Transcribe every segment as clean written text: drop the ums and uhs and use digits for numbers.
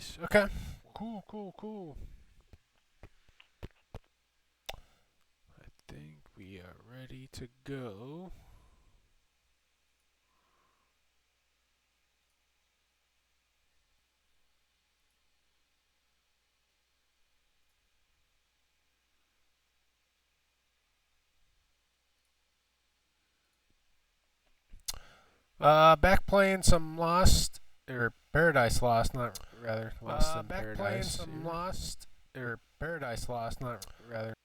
Nice. Okay. Cool, cool, cool. I think we are ready to go. Back playing some Lost, or Paradise Lost, not rather Lost in Back Paradise. playing some here. Lost, or Paradise Lost, not rather.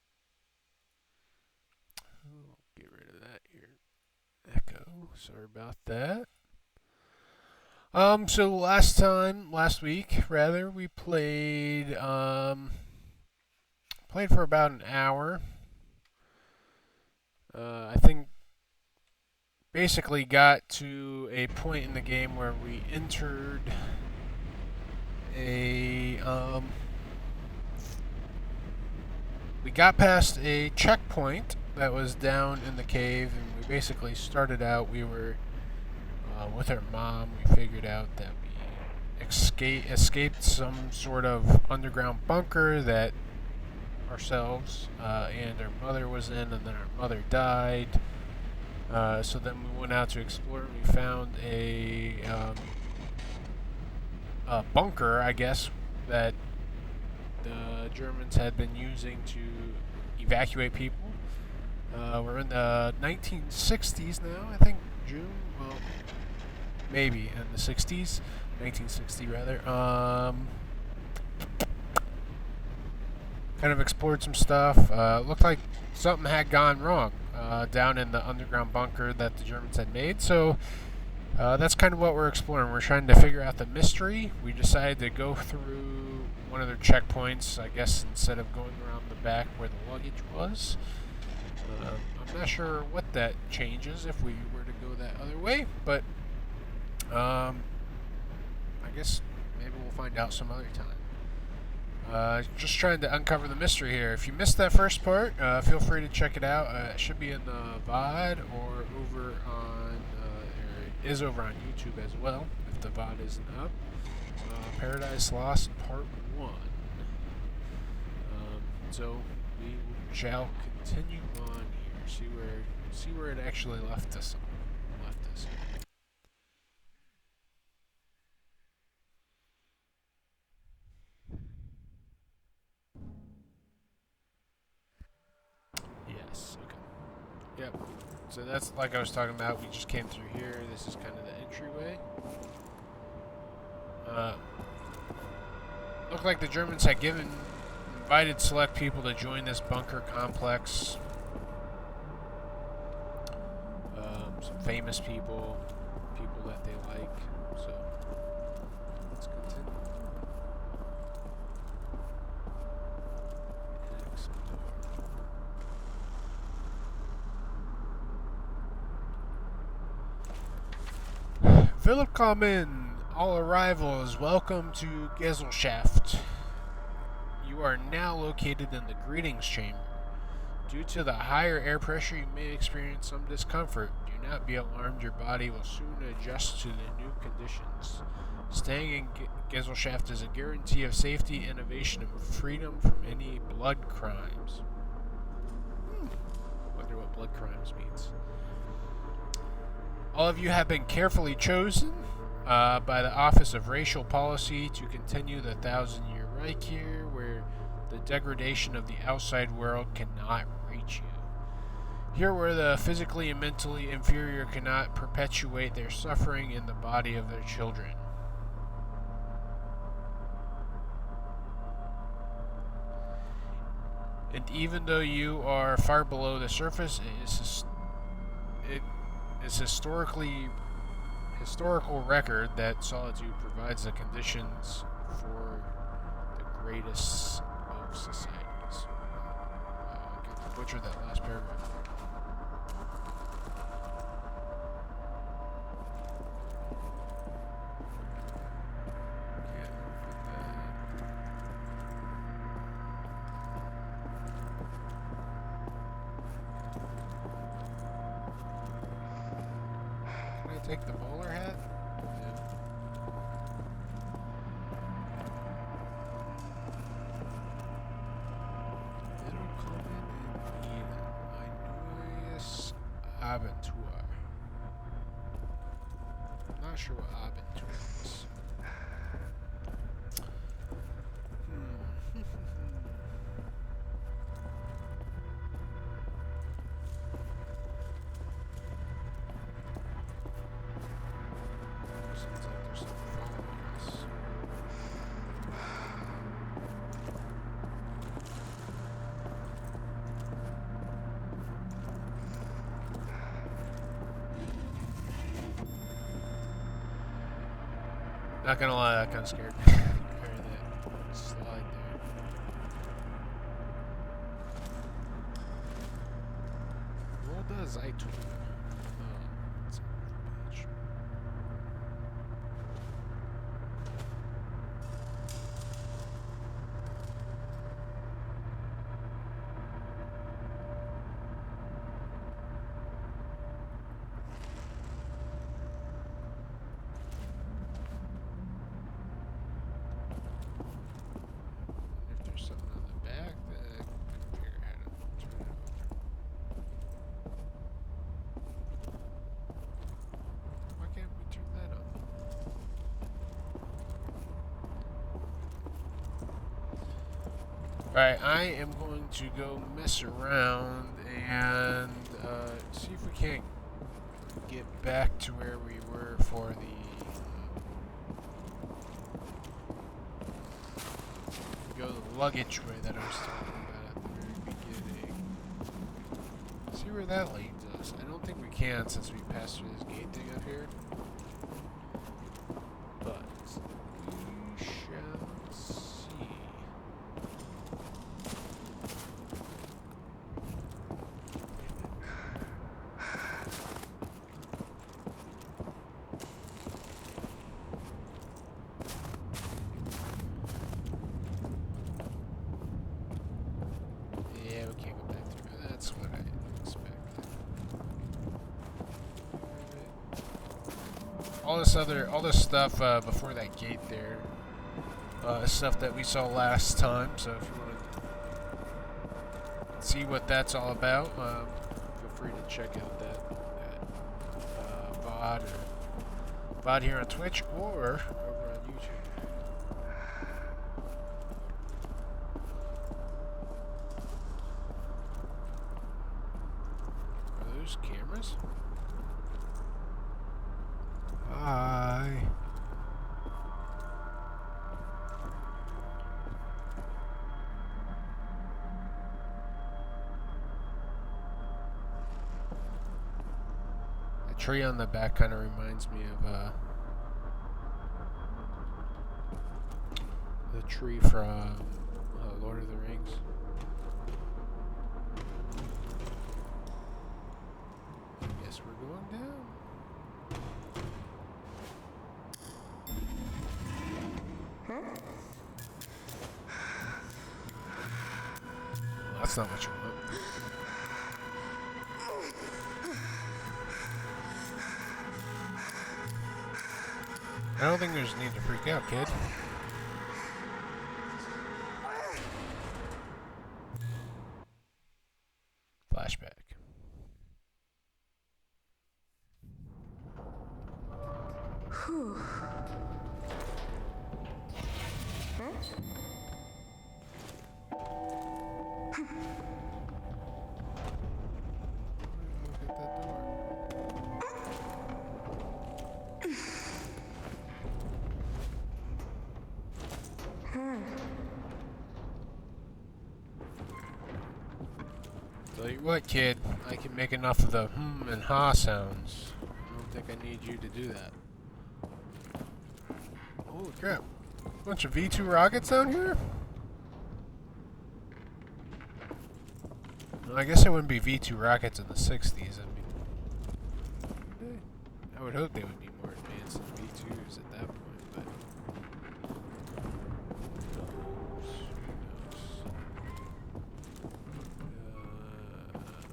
Oh, get rid of that here. Echo. Sorry about that. So last week, rather, we played for about an hour. I think basically got to a point in the game where we entered a we got past a checkpoint that was down in the cave, and we basically started out. We were with our mom. We figured out that we escaped some sort of underground bunker that ourselves and our mother was in, and then our mother died. So then we went out to explore, and we found a bunker, I guess, that the Germans had been using to evacuate people. We're in the 1960s now, I think. June? Well, maybe in the 60s. 1960, rather. Kind of explored some stuff. Looked like something had gone wrong down in the underground bunker that the Germans had made. So that's kind of what we're exploring. We're trying to figure out the mystery. We decided to go through one of their checkpoints, I guess, instead of going around the back where the luggage was. I'm not sure what that changes if we were to go that other way, but I guess maybe we'll find out some other time. Just trying to uncover the mystery here. If you missed that first part, feel free to check it out. It should be in the VOD or over on, or it is over on YouTube as well, if the VOD isn't up. Paradise Lost Part 1. So we shall continue on here. See where it actually left us. Yes. Okay. Yep. So that's like I was talking about. We just came through here. This is kind of the entryway. Looked like the Germans had invited select people to join this bunker complex. Some famous people that they like. So let's continue. Willkommen, all arrivals. Welcome to Gesellschaft. You are now located in the greetings chamber. Due to the higher air pressure, you may experience some discomfort. Do not be alarmed, your body will soon adjust to the new conditions. Staying in Gesellschaft is a guarantee of safety, innovation, and freedom from any blood crimes. Wonder what blood crimes means. All of you have been carefully chosen by the Office of Racial Policy to continue the 1,000-year Reich here, where the degradation of the outside world cannot reach you. Here, where the physically and mentally inferior cannot perpetuate their suffering in the body of their children. And even though you are far below the surface, it is historical record that solitude provides the conditions for the greatest of societies. I butchered that last paragraph. Can I take the bowler hat? Yeah. Abentur. I'm not sure what Abentur is. Seems like there's something following us. Not gonna lie, that kind of scared me. Hearing that slide there. What does I do? It's a page. If there's something on the back, then I can figure out how to turn it over. Why can't we turn that on? Alright, I am going to go mess around and see if we can't get back to where we were for the go the luggage way that I was talking about at the very beginning. See where that leads us. I don't think we can since we passed through this gate thing up here. But we shall see. Yeah, we can't go back through. That's what I expected. All this stuff before that gate there, stuff that we saw last time. So if you want to see what that's all about, feel free to check out that VOD here on Twitch or over on YouTube. Are those cameras? Hi. The tree on the back kind of reminds me of the tree from Lord of the Rings. I guess we're going down. Well, that's not what you want. I don't think there's need to freak out, kid. Flashback. Whew. Look at that door. Tell you what, kid, I can make enough of the and ha sounds. I don't think I need you to do that. Holy crap. Bunch of V2 rockets down here? Well, I guess it wouldn't be V2 rockets in the 60s. I mean, I would hope they would be more advanced than V2s at that point, but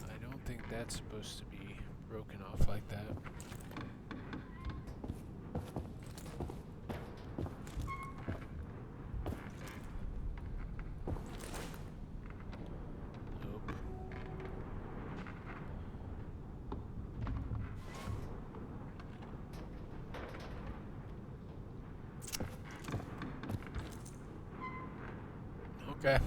I don't think that's supposed to be broken off like that. Nope. Okay.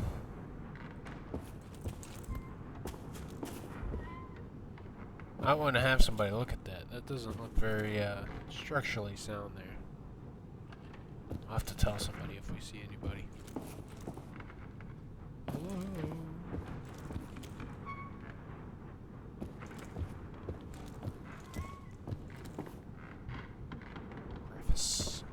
I want to have somebody look at that. That doesn't look very structurally sound there. I'll have to tell somebody if we see anybody. Hello? Preface.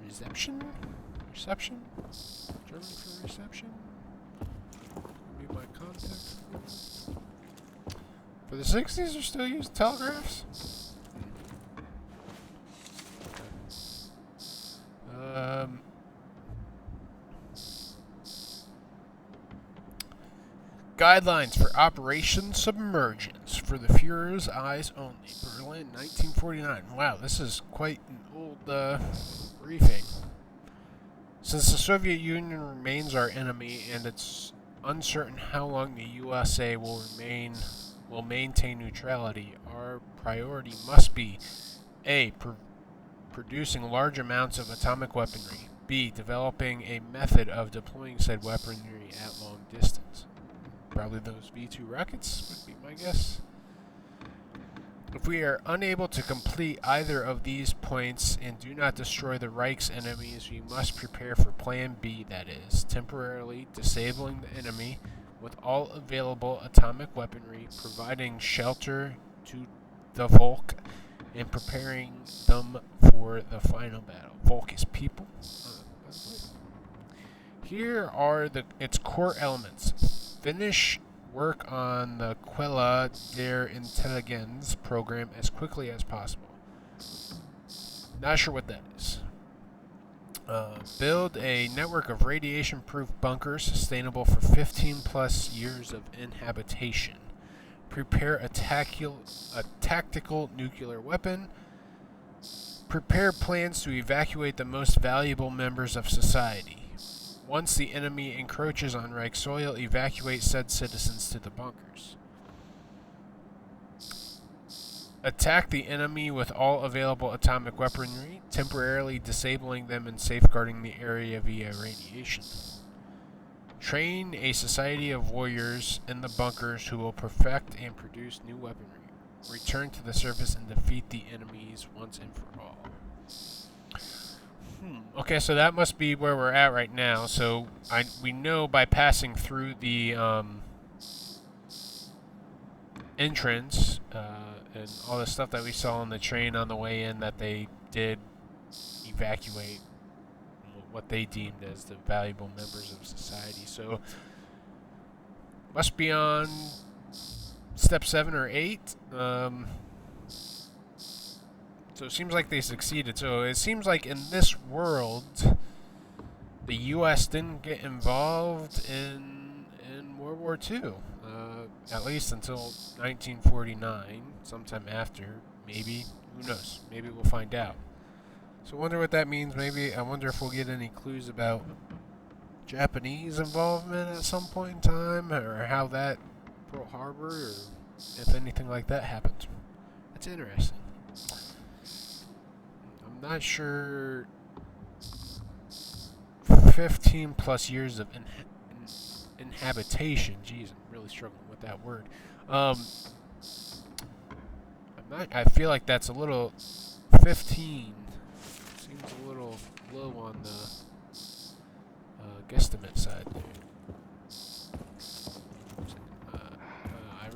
Reception? Reception? German for reception? Be my contact. For the 60s, they're still using telegraphs? Guidelines for Operation Submergence for the Führer's eyes only. Berlin, 1949. Wow, this is quite an old briefing. Since the Soviet Union remains our enemy and it's uncertain how long the USA will maintain neutrality, our priority must be A. Producing large amounts of atomic weaponry. B. Developing a method of deploying said weaponry at long distance. Probably those V-2 rockets would be my guess. If we are unable to complete either of these points and do not destroy the Reich's enemies, we must prepare for Plan B, that is, temporarily disabling the enemy with all available atomic weaponry, providing shelter to the Volk, and preparing them for the final battle. Volk is people. Here are its core elements. Finish work on the Quelle der Intelligenz program as quickly as possible. Not sure what that is. Build a network of radiation-proof bunkers sustainable for 15 plus years of inhabitation. Prepare a tactical nuclear weapon. Prepare plans to evacuate the most valuable members of society. Once the enemy encroaches on Reich soil, evacuate said citizens to the bunkers. Attack the enemy with all available atomic weaponry, temporarily disabling them and safeguarding the area via radiation. Train a society of warriors in the bunkers who will perfect and produce new weaponry. Return to the surface and defeat the enemies once and for all. Okay, so that must be where we're at right now. So we know by passing through the entrance and all the stuff that we saw on the train on the way in that they did evacuate what they deemed as the valuable members of society. So must be on step 7 or 8. So it seems like they succeeded. So it seems like in this world, the U.S. didn't get involved in World War II, at least until 1949, sometime after. Maybe, who knows? Maybe we'll find out. So I wonder what that means. Maybe I wonder if we'll get any clues about Japanese involvement at some point in time, or how that Pearl Harbor, or if anything like that happened. That's interesting. Not sure. 15 plus years of inhabitation. Jeez, I'm really struggling with that word. I feel like that's a little. 15 seems a little low on the guesstimate side there. I'm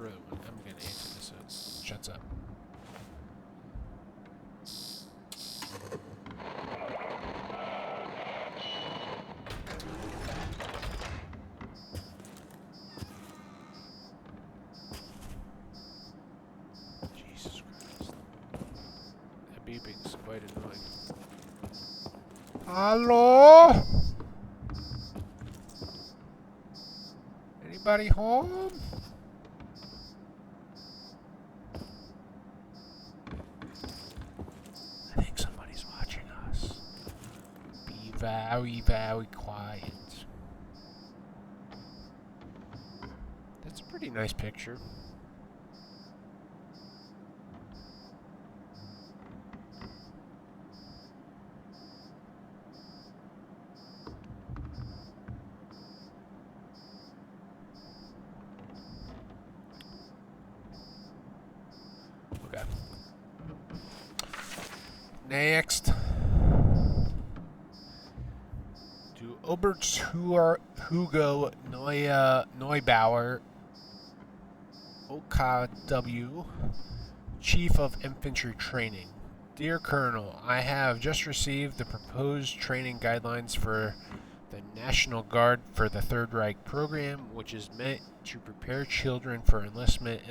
gonna answer this. So it shuts up. Beeping's quite annoying. Hello? Anybody home? I think somebody's very, very quiet. That's a pretty nice picture. Okay. Next. To Hugo Neubauer, OKW, Chief of Infantry Training. Dear Colonel, I have just received the proposed training guidelines for the National Guard for the Third Reich program, which is meant to prepare children for enlistment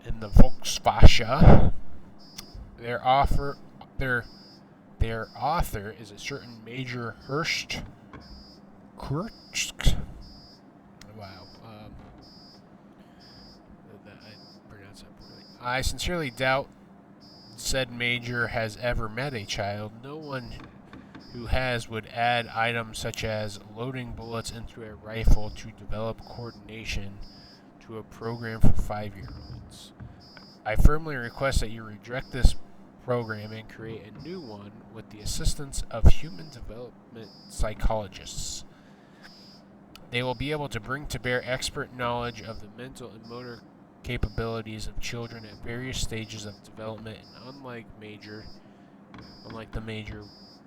in the Volkswache. Their author is a certain Major Hurst Kurtsk. Wow. I pronounced that poorly. I sincerely doubt said major has ever met a child. No one who has would add items such as loading bullets into a rifle to develop coordination to a program for 5-year-olds. I firmly request that you reject this program and create a new one with the assistance of human development psychologists. They will be able to bring to bear expert knowledge of the mental and motor capabilities of children at various stages of development, and unlike the major,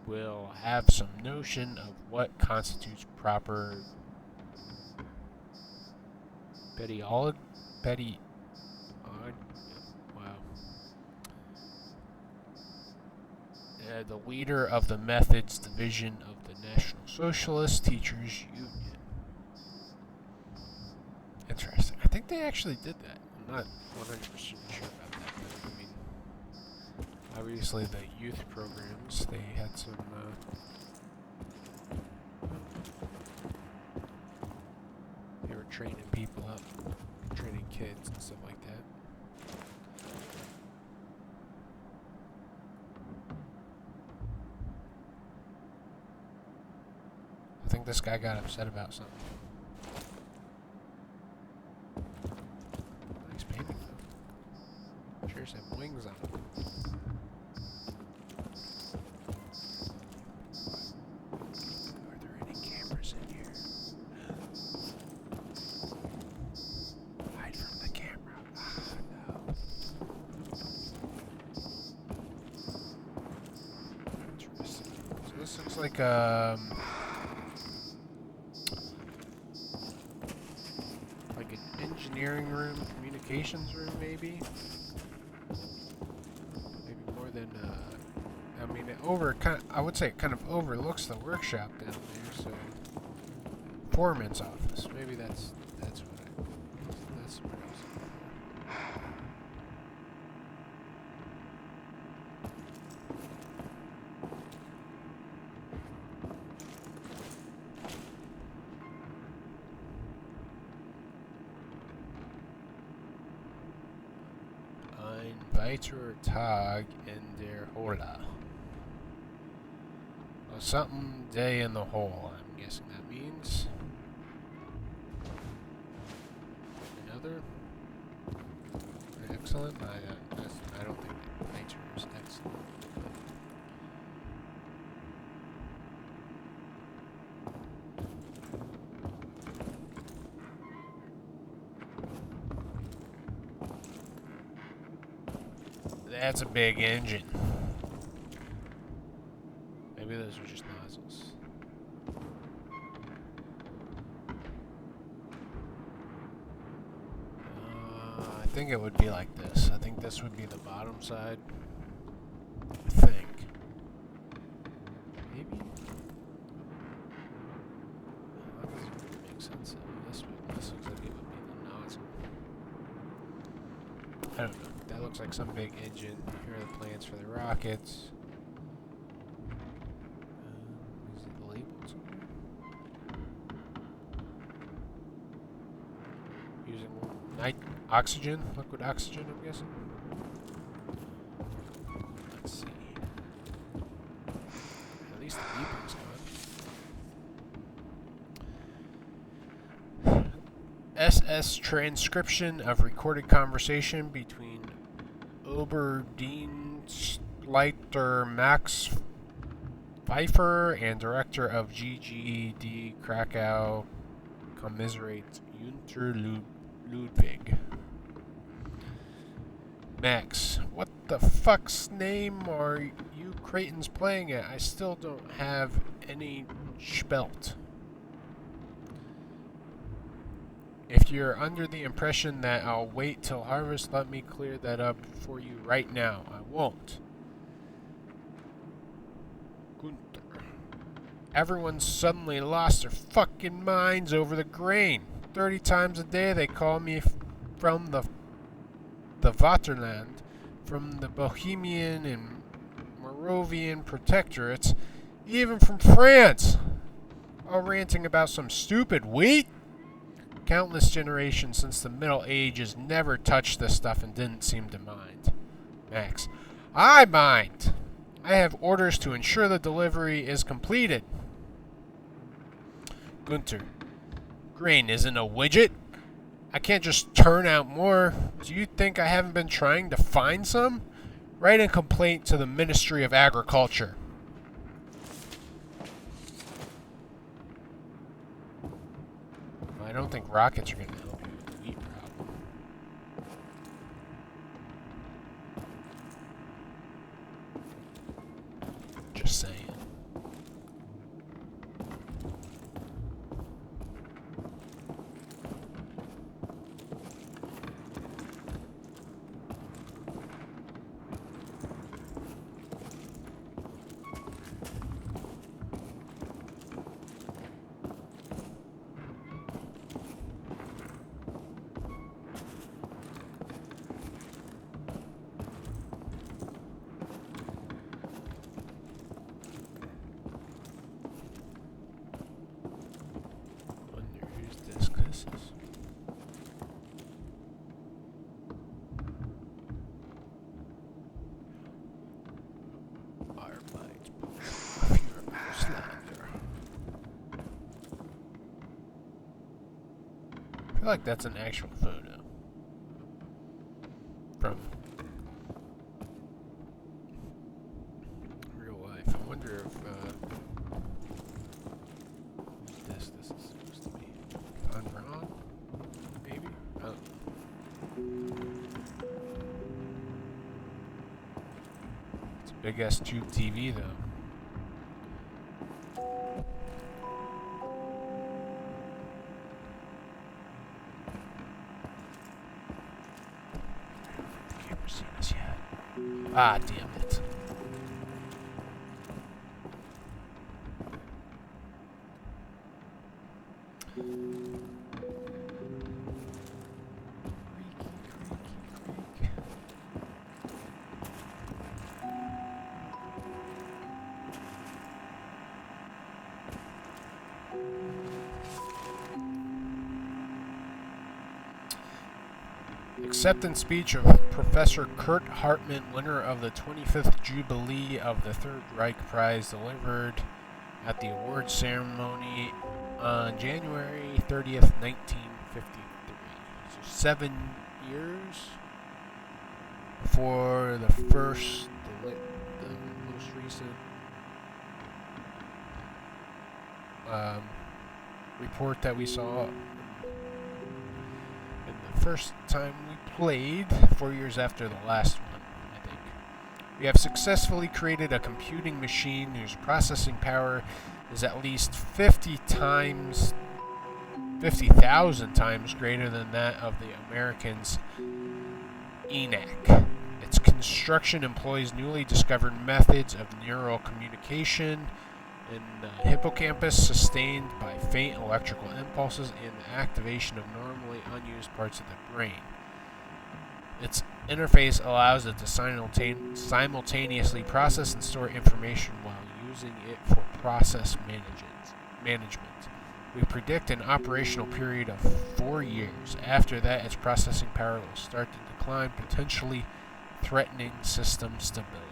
will have some notion of what constitutes proper the leader of the Methods Division of the National Socialist Teachers Union. Interesting. I think they actually did that. I'm not 100% sure about that, but I mean, obviously the youth programs, they had some, they were training people up, training kids and stuff like that. I think this guy got upset about something. Nice painting though. Sure some wings on it. Are there any cameras in here? Hide from the camera. Ah, no. Interesting. So this looks like engineering room, communications room, maybe more than. I mean, I would say it kind of overlooks the workshop down there. So, foreman's office. Maybe that's what I. That's what I was. Weiter Tag in der Hölle. Well, something day in the hole, I'm guessing that means. Another? Excellent? I don't think nature is excellent. That's a big engine. Maybe those are just nozzles. I think it would be like this. I think this would be the bottom side. I think. Maybe? That doesn't really make sense. This looks like it would be the nozzle. I don't know. That looks like some big engine. Here are the plans for the rockets. Is it labeled somewhere? Using oxygen, liquid oxygen, I'm guessing. Let's see. At least the beeping's SS transcription of recorded conversation between Oberdienstleiter Max Pfeiffer and director of GGD Krakow commiserate Unter Ludwig. Max, what the fuck's name are you Cretans playing at? I still don't have any spelt. If you're under the impression that I'll wait till harvest, let me clear that up for you right now. I won't. Gunther. Everyone's suddenly lost their fucking minds over the grain. 30 times a day they call me from the Vaterland, from the Bohemian and Moravian protectorates, even from France. All ranting about some stupid wheat. Countless generations since the Middle Ages never touched this stuff and didn't seem to mind. Max. I mind. I have orders to ensure the delivery is completed. Gunther. Grain isn't a widget. I can't just turn out more. Do you think I haven't been trying to find some? Write a complaint to the Ministry of Agriculture. I don't think rockets are going to help you with the wheat problem. Just saying. I feel like that's an actual photo from real life. I wonder if this is supposed to be. If I'm wrong, maybe. Oh. It's a big ass tube TV though. Ah, damn it. Acceptance speech of Professor Kurt Hartmann, winner of the 25th Jubilee of the Third Reich Prize, delivered at the awards ceremony on January 30th, 1953. So 7 years before the first, the most recent report that we saw. The first time we played, 4 years after the last one, I think. We have successfully created a computing machine whose processing power is at least 50,000 times greater than that of the Americans' ENAC. Its construction employs newly discovered methods of neural communication in the hippocampus, sustained by faint electrical impulses and the activation of normally unused parts of the brain. Its interface allows it to simultaneously process and store information while using it for process management. We predict an operational period of 4 years. After that, its processing power will start to decline, potentially threatening system stability.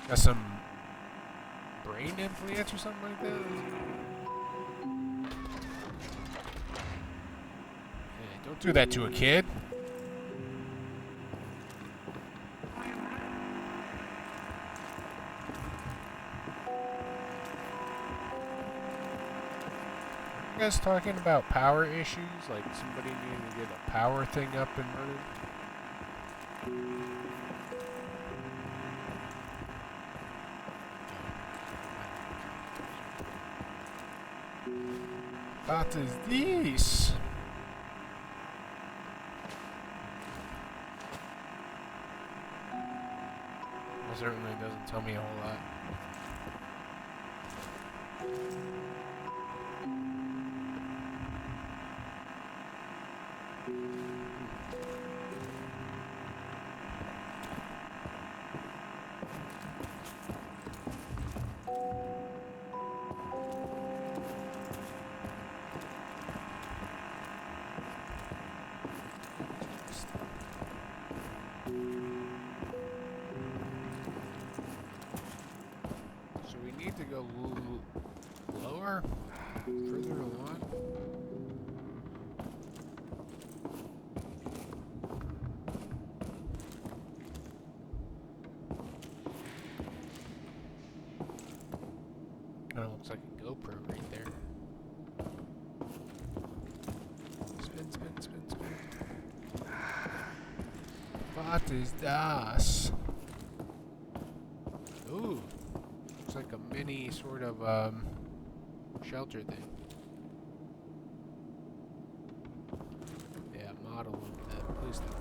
Got some brain implants or something like that? Don't do that to a kid. You guys talking about power issues? Like somebody needing to get a power thing up and running? What is this? It certainly doesn't tell me a whole lot. So we need to go lower, further along. Kind of looks like a GoPro right there. Spin, spin, spin, spin. What is das? Ooh, looks like a mini sort of shelter thing. Yeah, model of the police station.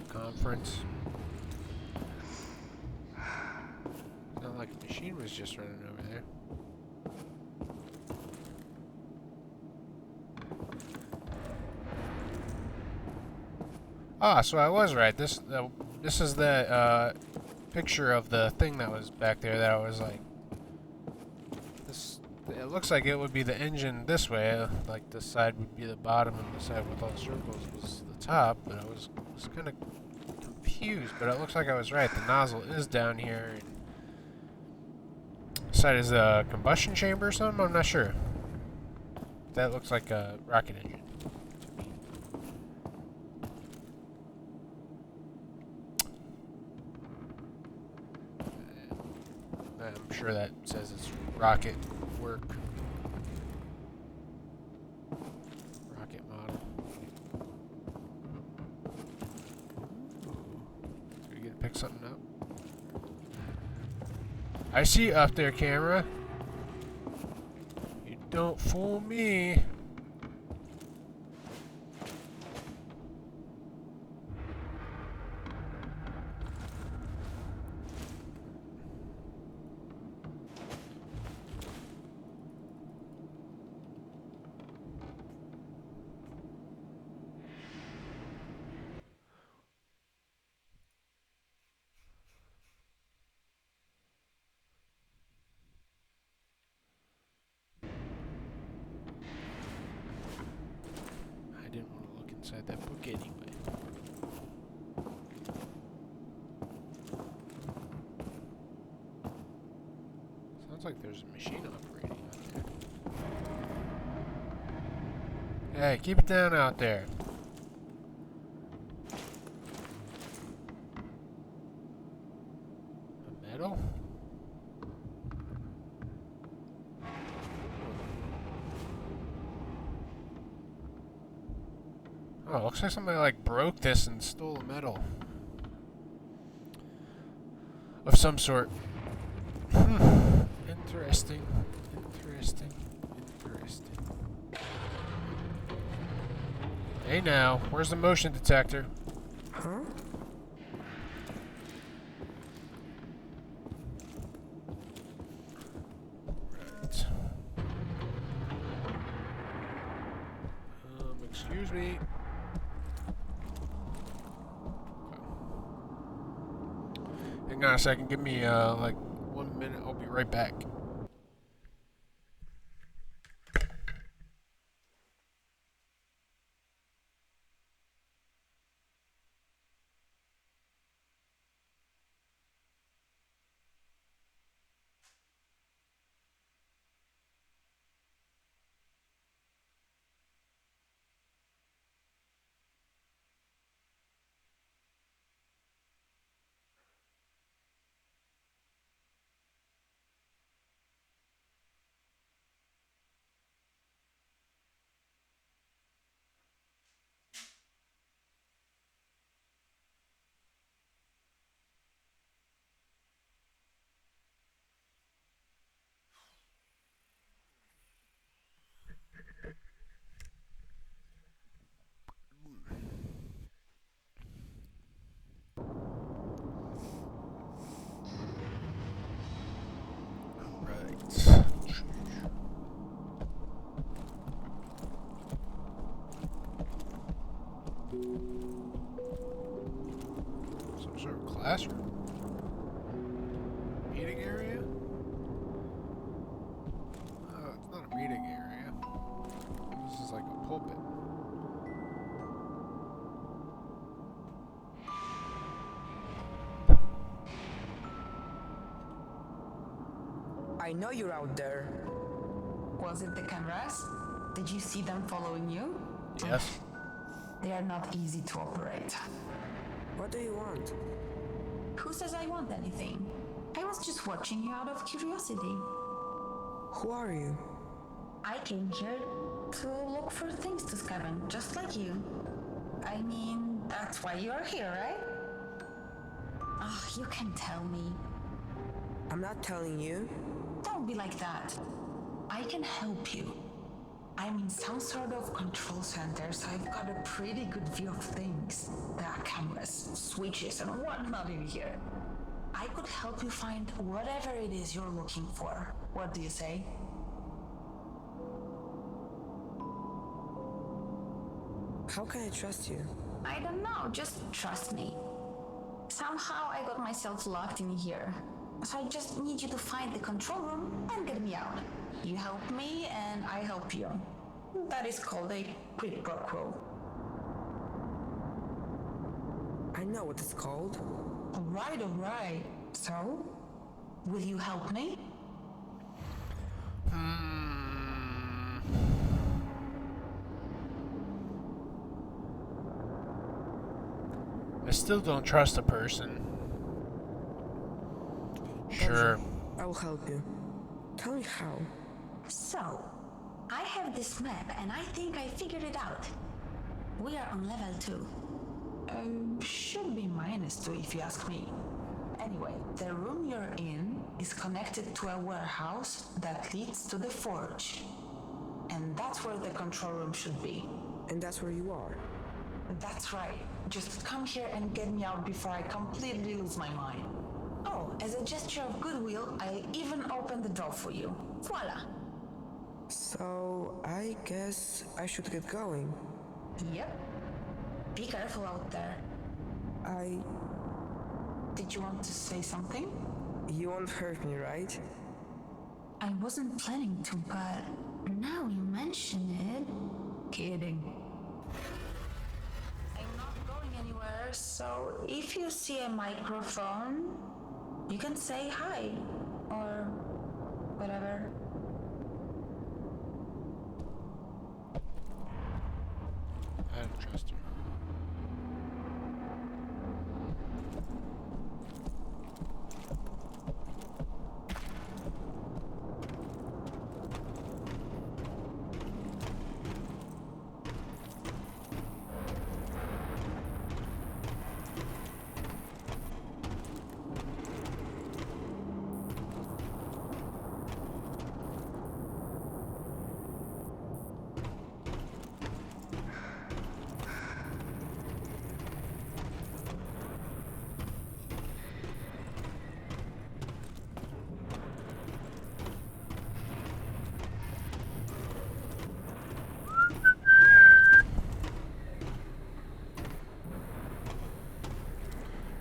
Conference. It's not like a machine was just running over there. Ah, so I was right. This is the picture of the thing that was back there that I was like, this. It looks like it would be the engine this way, like this side would be the bottom and the side with all the circles was the top, but I was kind of confused, but it looks like I was right. The nozzle is down here. And this side is a combustion chamber or something? I'm not sure. That looks like a rocket engine. I'm sure that says it's rocket work. Rocket model. So we get to pick something up. I see you up there, camera. You don't fool me. I didn't want to look inside that book anyway. Sounds like there's a machine operating out there. Hey, keep it down out there. A metal? Oh, looks like somebody like broke this and stole a metal. Of some sort. Interesting. Interesting. Interesting. Hey now, where's the motion detector? Huh? Right. Excuse me. Hang on a second, give me like 1 minute, I'll be right back. Some sort of classroom? Meeting area? Oh, it's not a meeting area. This is like a pulpit. I know you're out there. Was it the cameras? Did you see them following you? Yes. They are not easy to operate. What do you want? Who says I want anything? I was just watching you out of curiosity. Who are you? I came here to look for things to scavenge, just like you. I mean, that's why you are here, right? Oh, you can tell me. I'm not telling you. Don't be like that. I can help you. I'm in some sort of control center, so I've got a pretty good view of things. There are cameras, switches, and whatnot in here. I could help you find whatever it is you're looking for. What do you say? How can I trust you? I don't know, just trust me. Somehow I got myself locked in here. So I just need you to find the control room and get me out. You help me and I help you. That is called a quid pro quo. I know what it's called. Alright. So, will you help me? I still don't trust a person. Sure. I will help you. Tell me how. So, I have this map and I think I figured it out. We are on level 2. Should be -2 if you ask me. Anyway, the room you're in is connected to a warehouse that leads to the forge. And that's where the control room should be. And that's where you are. That's right. Just come here and get me out before I completely lose my mind. Oh, as a gesture of goodwill, I even opened the door for you. Voila. So, I guess I should get going. Yep. Be careful out there. Did you want to say something? You won't hurt me, right? I wasn't planning to, but now you mention it. Kidding. I'm not going anywhere, so if you see a microphone, you can say hi, or whatever. I don't trust her.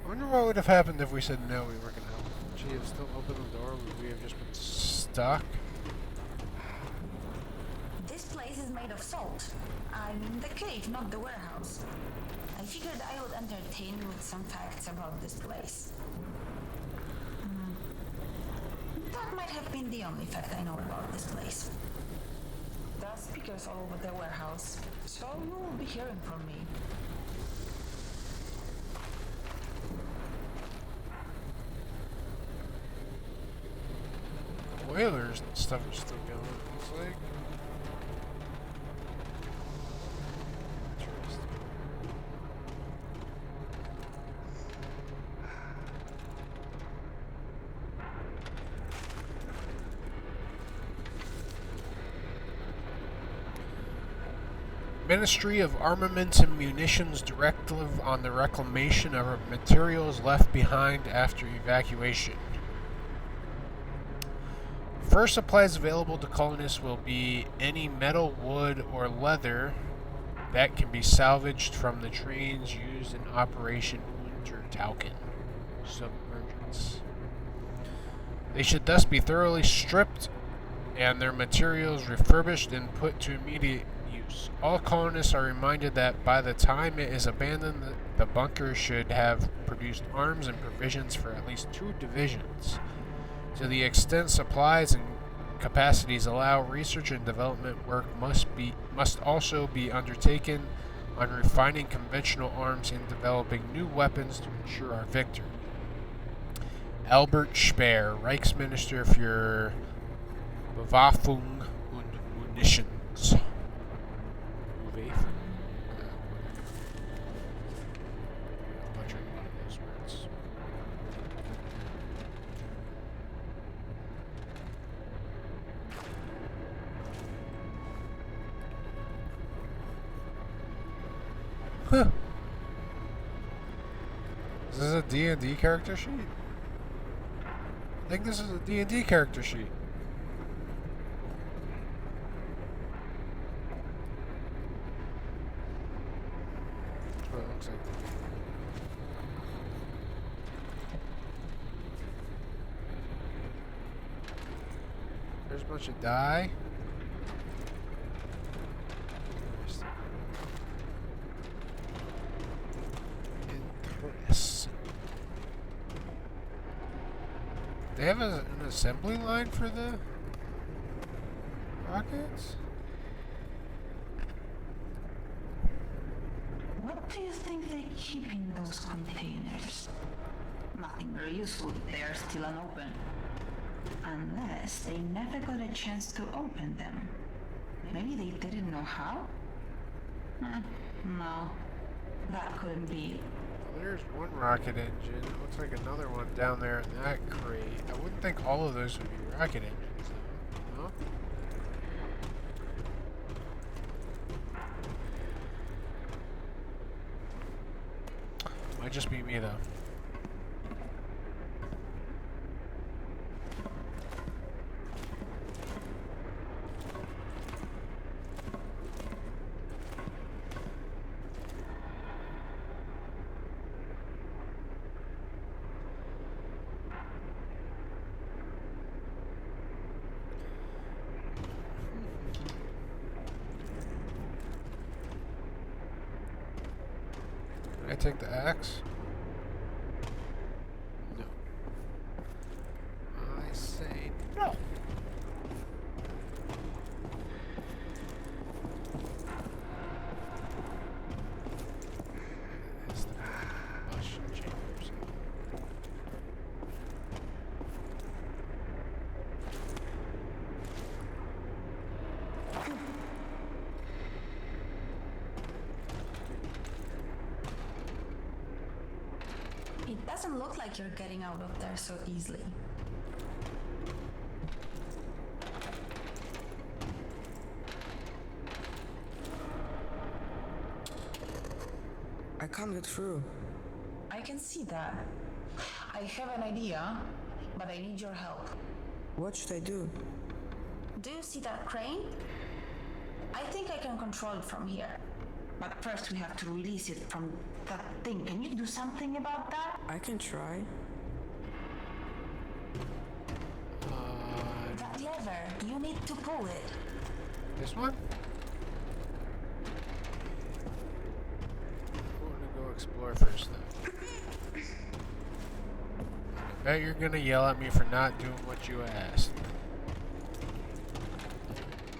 I wonder what would have happened if we said no, we weren't going to help. Would she have still opened the door? Would we have just been stuck? This place is made of salt. I mean the cave, not the warehouse. I figured I would entertain you with some facts about this place. That might have been the only fact I know about this place. There are speakers all over the warehouse, so you will be hearing from me. Boilers and stuff are still going, looks like. Interesting. Ministry of Armaments and Munitions Directive on the reclamation of materials left behind after evacuation. first supplies available to colonists will be any metal, wood, or leather that can be salvaged from the trains used in Operation Untertauchen submergence. They should thus be thoroughly stripped and their materials refurbished and put to immediate use. All colonists are reminded that by the time it is abandoned, the bunker should have produced arms and provisions for at least 2 divisions. To the extent supplies and capacities allow, research and development work must also be undertaken on refining conventional arms and developing new weapons to ensure our victory. Albert Speer, Reichsminister für Bewaffnung und Munitions. Huh. Is this a D&D character sheet? I think this is a D&D character sheet. That's what it looks like. There's a bunch of die. They have an assembly line for the rockets? What do you think they keep in those containers? Nothing very useful if they are still unopened. Unless they never got a chance to open them. Maybe they didn't know how? No, that couldn't be. There's one rocket engine. It looks like another one down there in that crate. I wouldn't think all of those would be rocket engines, though. No? Might just be me, though. Can I take the axe? No. I say no. It's the combustion chambers. It doesn't look like you're getting out of there so easily. I can't get through. I can see that. I have an idea, but I need your help. What should I do? Do you see that crane? I think I can control it from here. But first we have to release it from that thing. Can you do something about that? I can try. That lever, you need to pull it. This one? I want to go explore first, though. I bet you're gonna yell at me for not doing what you asked.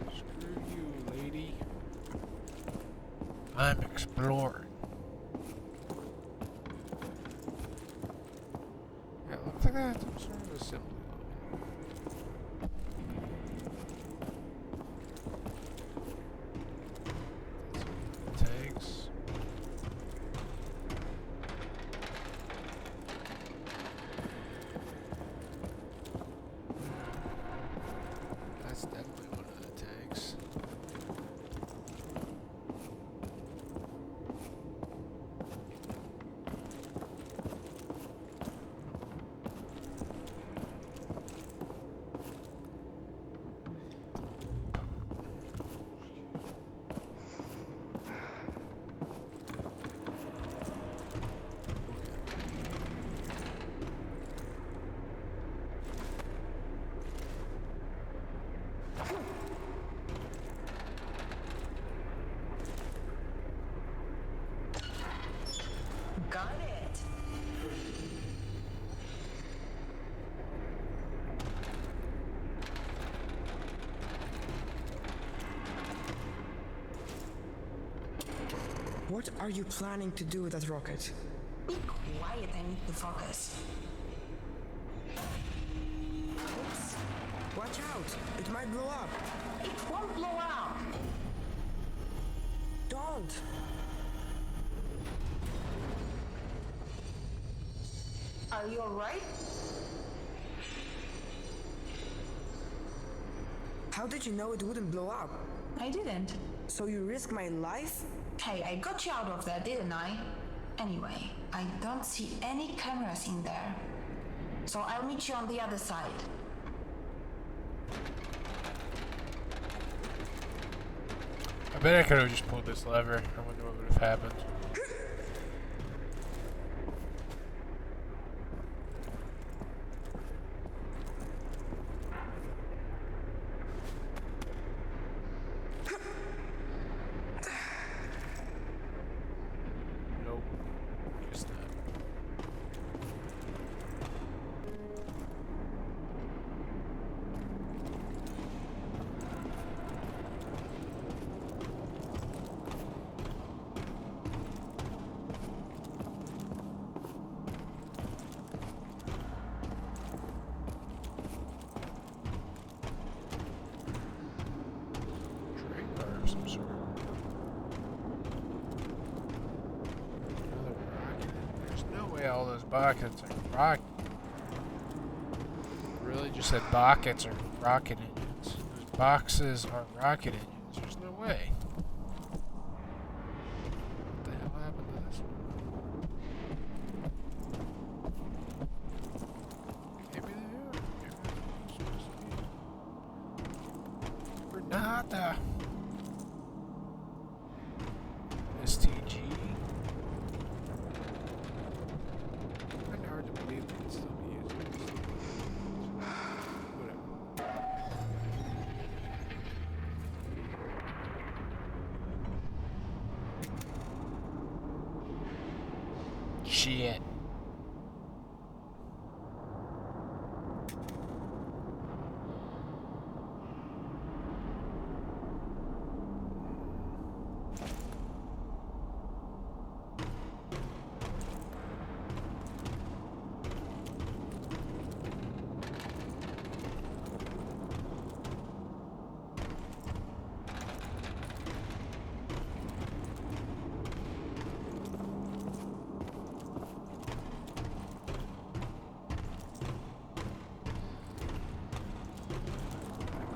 Screw you, lady. I'm exploring. Yeah, it looks like I have some sort of assembly. Tanks. That's definitely one of the tanks. What are you planning to do with that rocket? Be quiet, I need to focus. Oops. Watch out! It might blow up! It won't blow out. Don't! Are you alright? How did you know it wouldn't blow up? I didn't. So you risk my life? Hey, I got you out of there, didn't I? Anyway, I don't see any cameras in there. So I'll meet you on the other side. I bet I could have just pulled this lever. I wonder what would have happened. Nope. Guess not. Train car of some sort. Another rocket. There's no way all those buckets are rocket. Really just said buckets are rocket engines. Those boxes are rocket engines. There's no way. What the hell happened to this one? Maybe they are. Maybe they're supposed to be. Renata. STG. Kinda hard to believe they can still be using this. Whatever. Shit.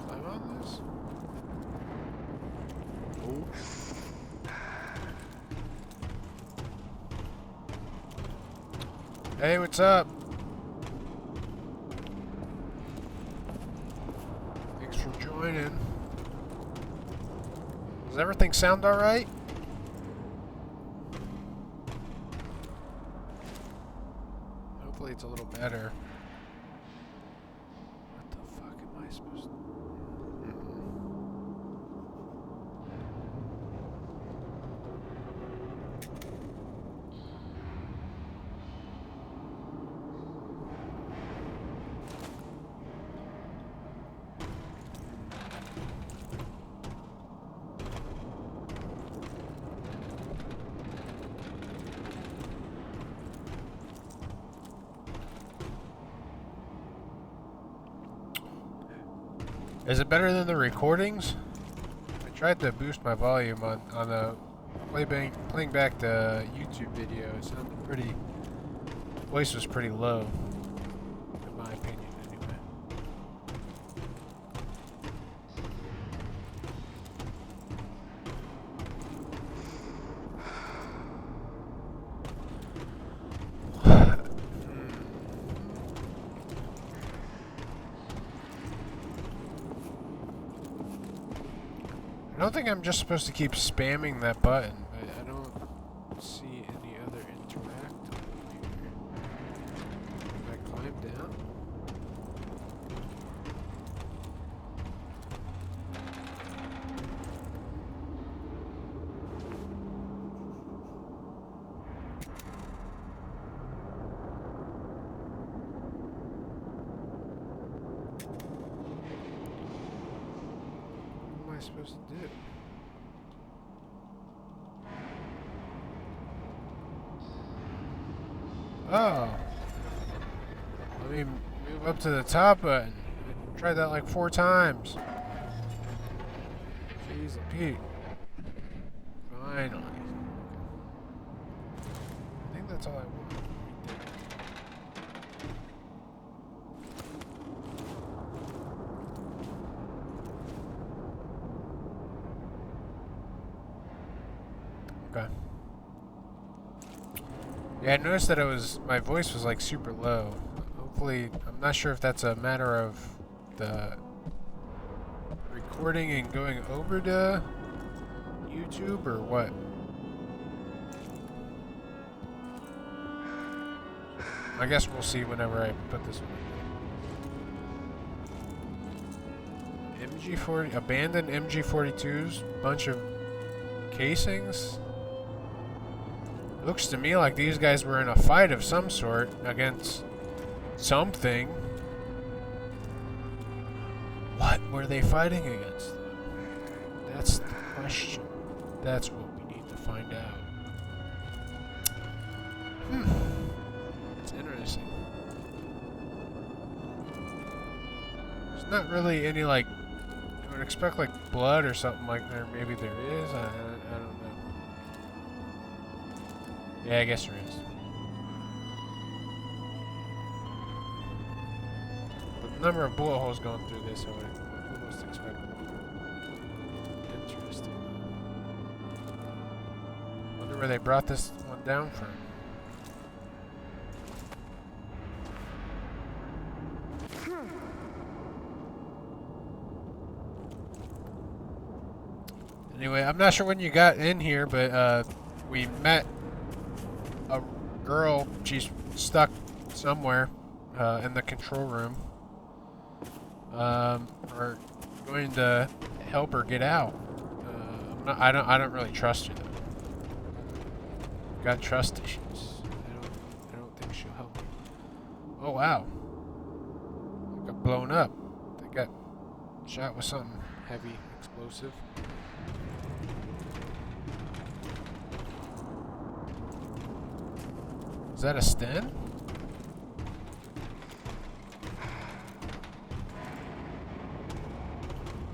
Climb on this? Oh. Hey, what's up? Thanks for joining. Does everything sound alright? Hopefully it's a little better. What the fuck am I supposed to... Is it better than the recordings? I tried to boost my volume on the playing back the YouTube video. It sounded pretty... voice was pretty low, in my opinion anyway. I don't think I'm just supposed to keep spamming that button, but I don't see any other interactive here. Can I climb down? What am I supposed to do? Oh. Let me move up to the top button. I tried that like 4 times. Jeez, Pete. Finally. I think that's all I want. Okay. Yeah, I noticed that my voice was like super low. Hopefully, I'm not sure if that's a matter of the recording and going over to YouTube or what. I guess we'll see whenever I put this one. MG40, abandoned MG42s, bunch of casings. Looks to me like these guys were in a fight of some sort against something. What were they fighting against? That's the question. That's what we need to find out. It's interesting. There's not really any, like, I would expect, like, blood or something like there. Maybe there is. I don't know. Yeah, I guess there is. But the number of bullet holes going through this, I would almost expect more. Interesting. Wonder where they brought this one down from. Anyway, I'm not sure when you got in here, but we met a girl. She's stuck somewhere in the control room. We're going to help her get out. I don't really trust her though. Got trust issues. I don't think she'll help me. Oh wow! I got blown up. I got shot with something heavy, explosive. Is that a Sten?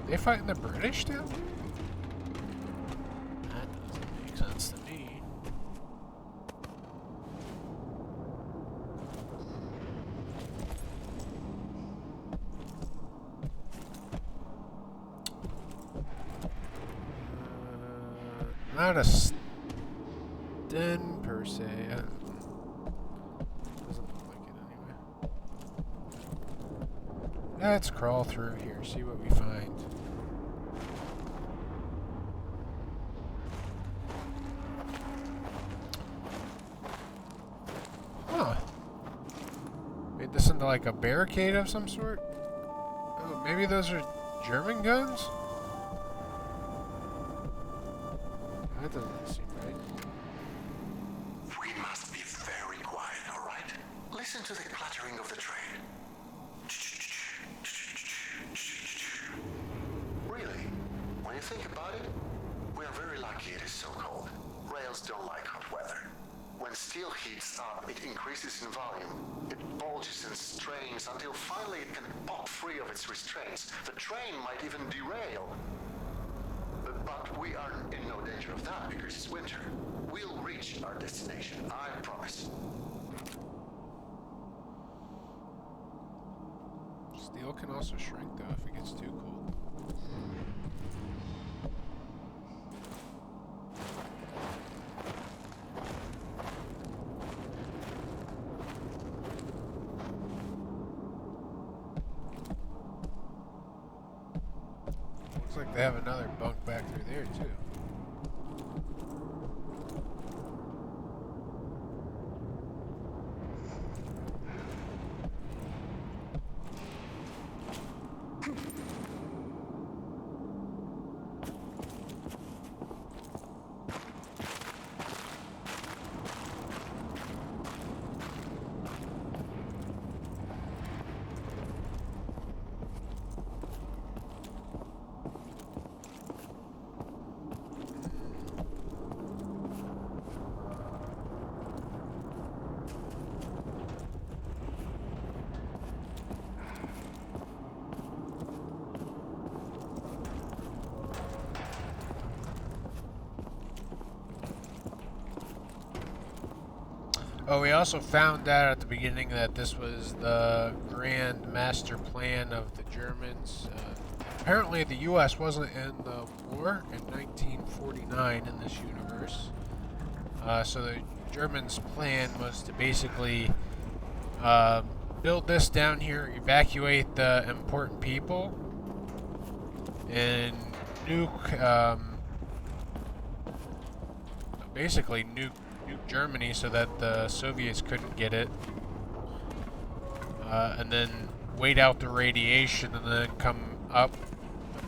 They fighting the British down there? That doesn't make sense to me. Not a Sten per se. Doesn't look like it anyway. Let's crawl through here, see what we find. Huh. Made this into like a barricade of some sort? Oh, maybe those are German guns? That doesn't seem right. We must be very quiet, all right? Listen to the clattering of the train. Really, when you think about it, we are very lucky it is so cold. Rails don't like hot weather. When steel heats up, it increases in volume. It bulges and strains until finally it can pop free of its restraints. The train might even derail. But we are in no danger of that because it's winter. We'll reach our destination, I promise. Steel can also shrink though if it gets too cold. Looks like they have another bunk back through there too. Oh, we also found out at the beginning that this was the grand master plan of the Germans. Apparently the US wasn't in the war in 1949 in this universe. So the Germans' plan was to basically build this down here, evacuate the important people, and nuke, basically nuke Germany so that the Soviets couldn't get it, and then wait out the radiation and then come up.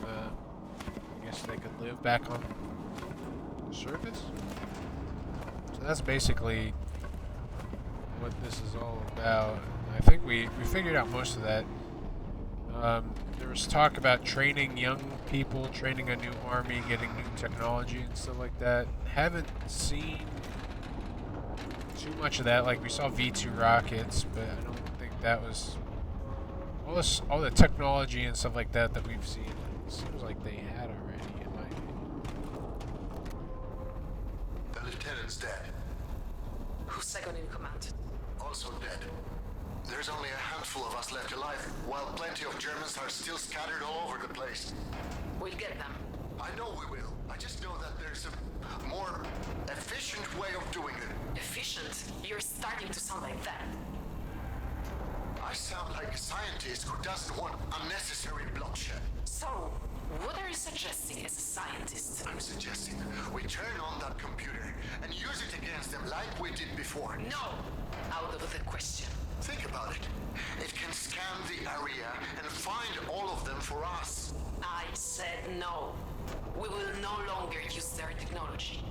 I guess they could live back on the surface. So that's basically what this is all about. I think we figured out most of that. There was talk about training young people, training a new army, getting new technology and stuff like that. Haven't seen too much of that. Like, we saw V2 rockets, but I don't think that was all the technology and stuff like that we've seen. It seems like they had already, in my opinion. The lieutenant's dead. Who's second in command? Also dead. There's only a handful of us left alive, while plenty of Germans are still scattered all over the place. We'll get them. I know we will. I just know that there's a more efficient way of doing it. Efficient? You're starting to sound like that. I sound like a scientist who doesn't want unnecessary bloodshed. So, what are you suggesting as a scientist? I'm suggesting we turn on that computer and use it against them like we did before. No! Out of the question. Think about it. It can scan the area and find all of them for us. I said no. We will no longer use their technology.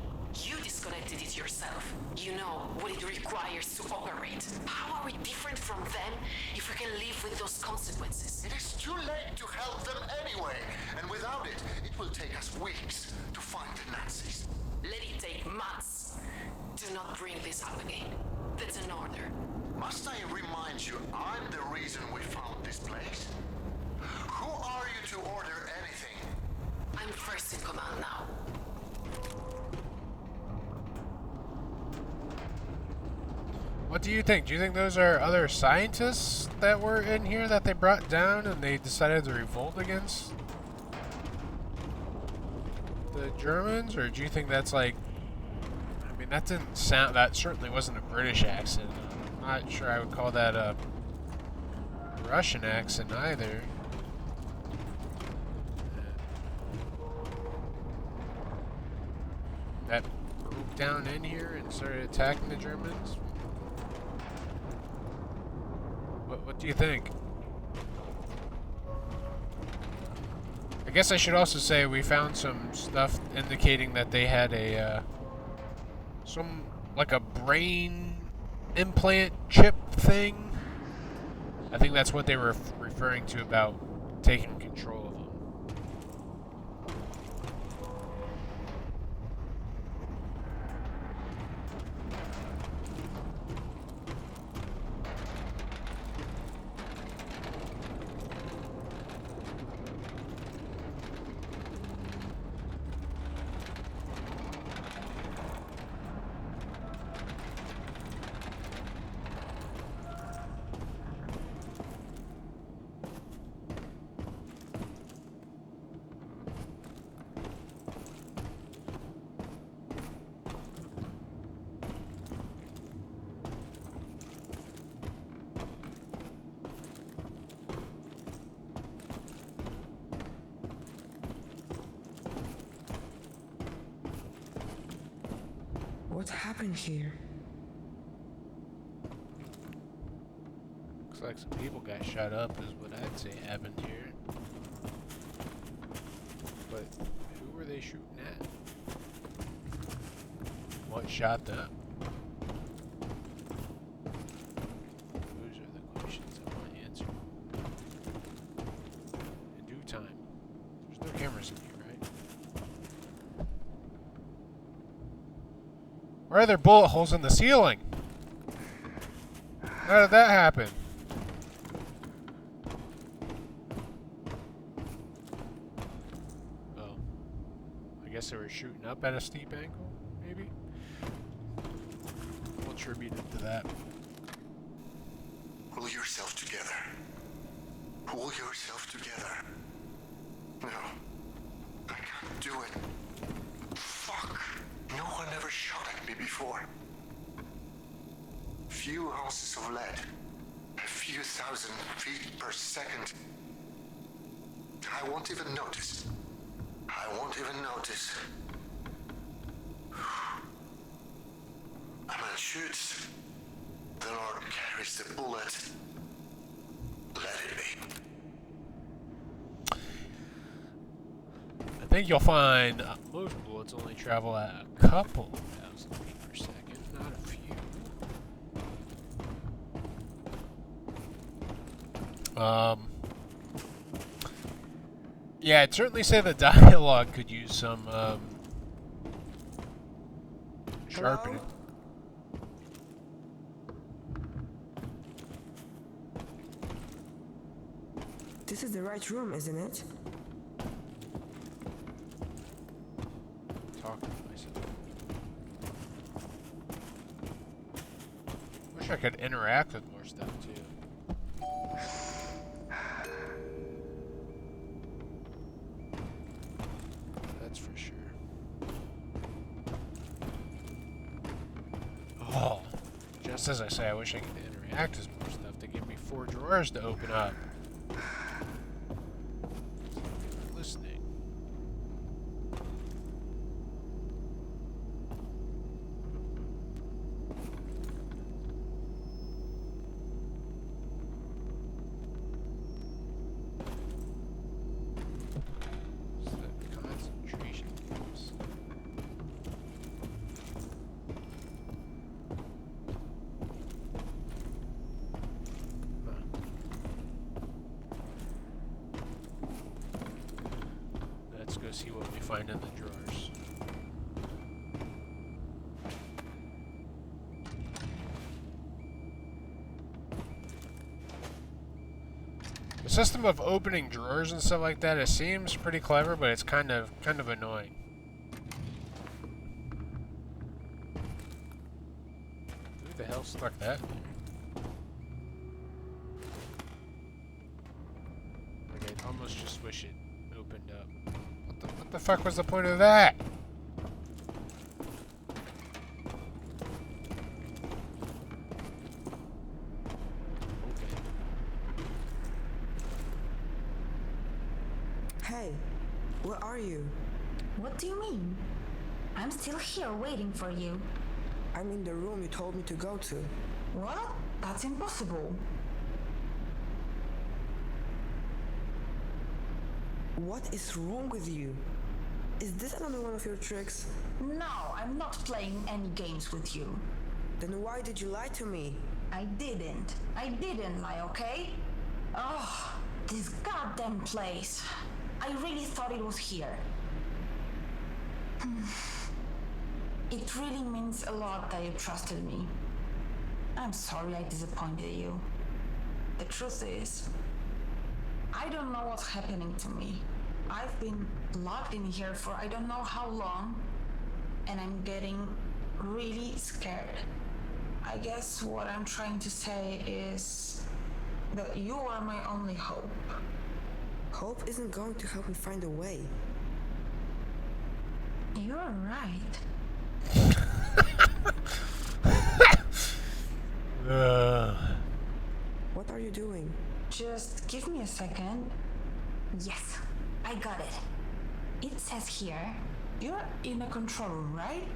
You disconnected it yourself. You know what it requires to operate. How are we different from them if we can live with those consequences? It is too late to help them anyway, and without it, it will take us weeks to find the Nazis. Let it take months. Do not bring this up again. That's an order. Must I remind you, I'm the reason we found this place? Who are you to order anything? I'm first in command now. What do you think? Do you think those are other scientists that were in here that they brought down and they decided to revolt against the Germans? Or do you think that's like... I mean, that didn't sound... That certainly wasn't a British accent. I'm not sure I would call that a Russian accent either. That broke down in here and started attacking the Germans? What do you think? I guess I should also say we found some stuff indicating that they had a like a brain implant chip thing. I think that's what they were referring to about taking control of them. What happened here? Looks like some people got shot up is what I'd say happened here. But who were they shooting at? What shot them? Those are the questions I want answered. In due time. There's no cameras in here, right? Why are there bullet holes in the ceiling? How did that happen? Oh. I guess they were shooting up at a steep angle, maybe? We'll contributed to that. Pull yourself together. Pull yourself together. No. I can't do it. Fuck. No one ever shot at me before. Few ounces of lead. A few thousand feet per second. I won't even notice. I won't even notice. A man shoots. The Lord carries the bullet. Let it be. I think you'll find most bullets only travel at a couple thousand feet per second, not a few. Yeah, I'd certainly say the dialogue could use some sharpening. Hello? This is the right room, isn't it? Talking to myself. Wish I could interact with more stuff too. That's for sure. Oh, just as I say, I wish I could interact with more stuff. They give me 4 drawers to open up. Listening. Concentration camps. Let's go see what we find in the drawers. The system of opening drawers and stuff like that, it seems pretty clever, but it's kind of annoying. Who the hell stuck that in there? Like, I almost just wish it opened up. What the fuck was the point of that? Hey, where are you? What do you mean? I'm still here waiting for you. I'm in the room you told me to go to. What? That's impossible. What is wrong with you? Is this another one of your tricks? No, I'm not playing any games with you. Then why did you lie to me? I didn't lie, okay? Oh, this goddamn place. I really thought it was here. It really means a lot that you trusted me. I'm sorry I disappointed you. The truth is, I don't know what's happening to me. I've been locked in here for I don't know how long, and I'm getting really scared. I guess what I'm trying to say is that you are my only hope. Hope isn't going to help me find a way. You're right. What are you doing? Just give me a second. Yes, I got it. It says here, you're in a control room, right?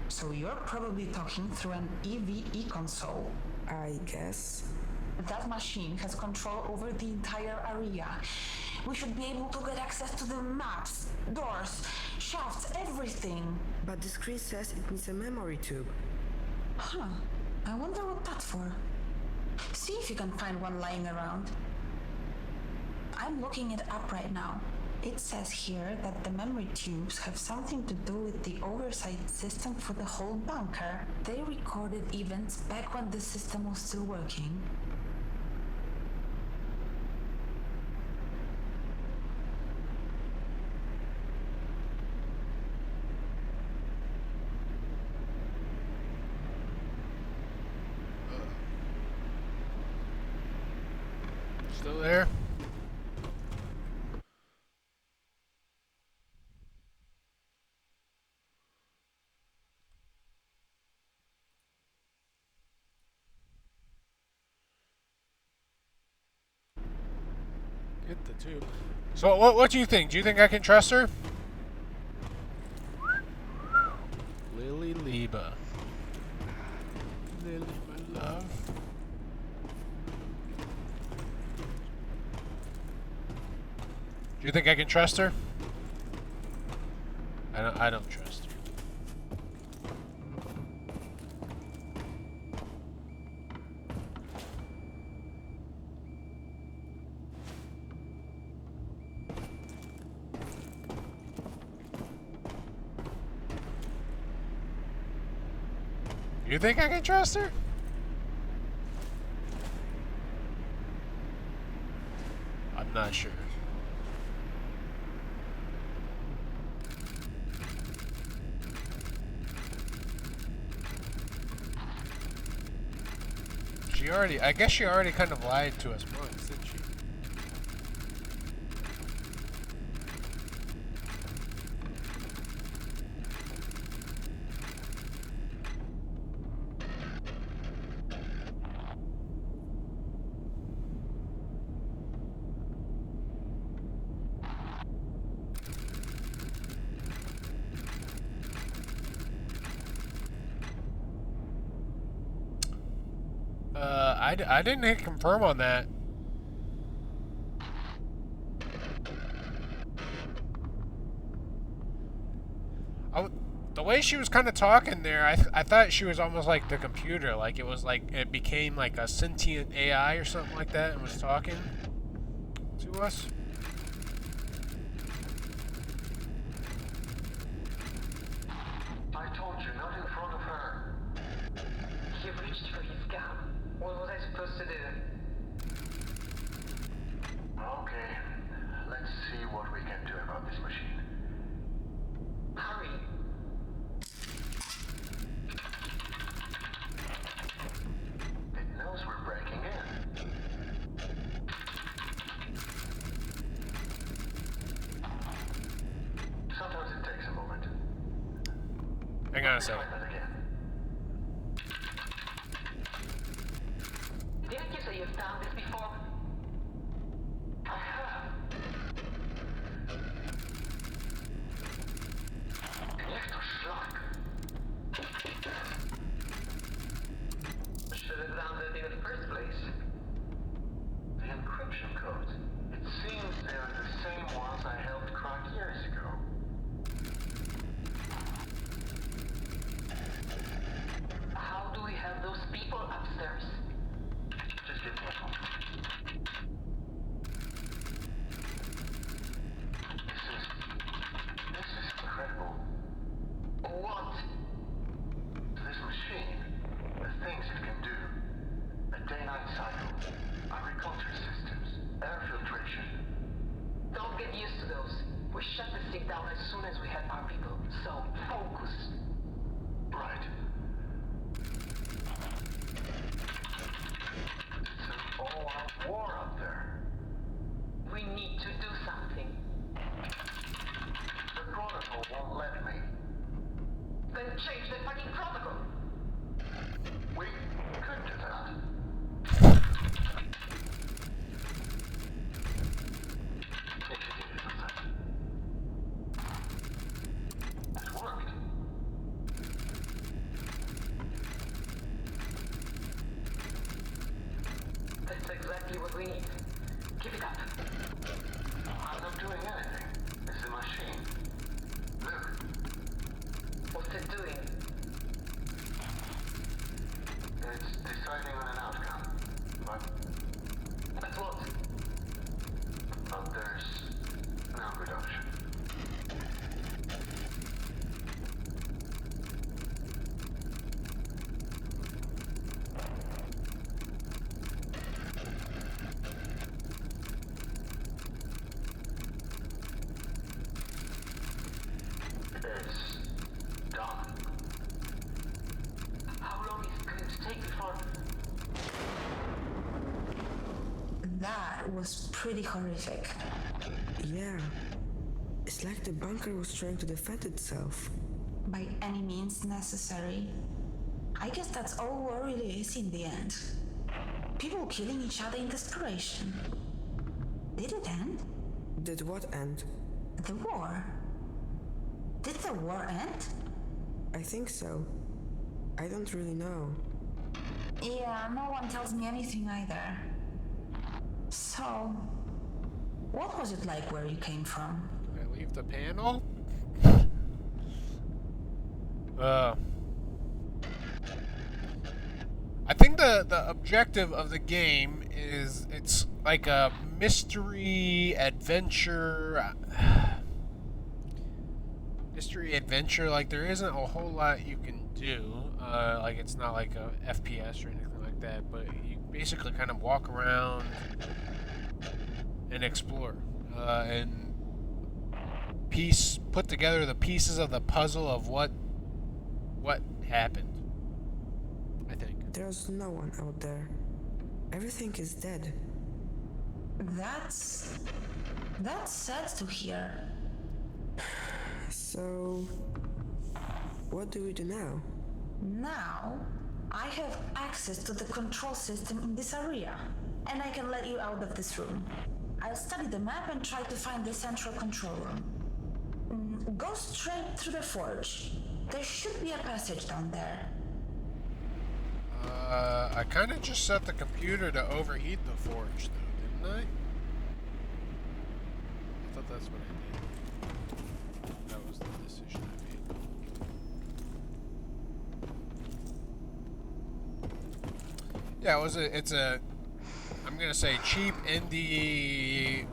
So you're probably talking through an EVE console. I guess. That machine has control over the entire area. We should be able to get access to the maps, doors, shafts, everything. But the screen says it needs a memory tube. Huh. I wonder what that's for. See if you can find one lying around. I'm looking it up right now. It says here that the memory tubes have something to do with the oversight system for the whole bunker. They recorded events back when the system was still working. Still there? Get the tube. So what do you think? Do you think I can trust her? Lily Liba. Lily, my love. Do you think I can trust her? I don't trust her. You think I can trust her? I'm not sure. I guess she already kind of lied to us once, didn't she? I didn't hit confirm on that. The way she was kind of talking there, I thought she was almost like the computer. Like it was like it became like a sentient AI or something like that and was talking to us. I told you, not in front of her. He reached for his gun. What was I supposed to do? Okay, let's see what we can do about this machine. Hurry. It knows we're breaking in. Sometimes it takes a moment. Hang on a second. Try that again. Didn't you say you've done this before? I have. Knecht Schlag. Should have done that in the first place. The encryption codes. It seems they're the same ones I helped crack years ago. How do we have those people upstairs? Just give me a moment. This is incredible. What? This machine, the things it can do. A day-night cycle, agriculture systems, air filtration. Don't get used to those. We shut this thing down as soon as we have our people. So focus. Right. It's an all-out war out there. We need to do something. The protocol won't let me. Then change the fucking protocol. We could do that. If you give it a second. It worked. was pretty horrific. Yeah. It's like the bunker was trying to defend itself. By any means necessary. I guess that's all war really is in the end. People killing each other in desperation. Did it end? Did what end? The war. Did the war end? I think so. I don't really know. Yeah, no one tells me anything either. So, what was it like where you came from? Did I leave the panel? I think the objective of the game is it's like a mystery adventure. Mystery adventure, like there isn't a whole lot you can do. Like it's not like a FPS or anything like that, but you basically kind of walk around and explore and put together the pieces of the puzzle of what happened. I think. There's no one out there. Everything is dead. That's sad to hear. So, what do we do now? Now, I have access to the control system in this area, and I can let you out of this room. I'll study the map and try to find the central control room. Go straight through the forge. There should be a passage down there. I kind of just set the computer to overheat the forge, though, didn't I? I thought that's what I did. That was the decision I made. Yeah, it's a, I'm gonna say cheap indie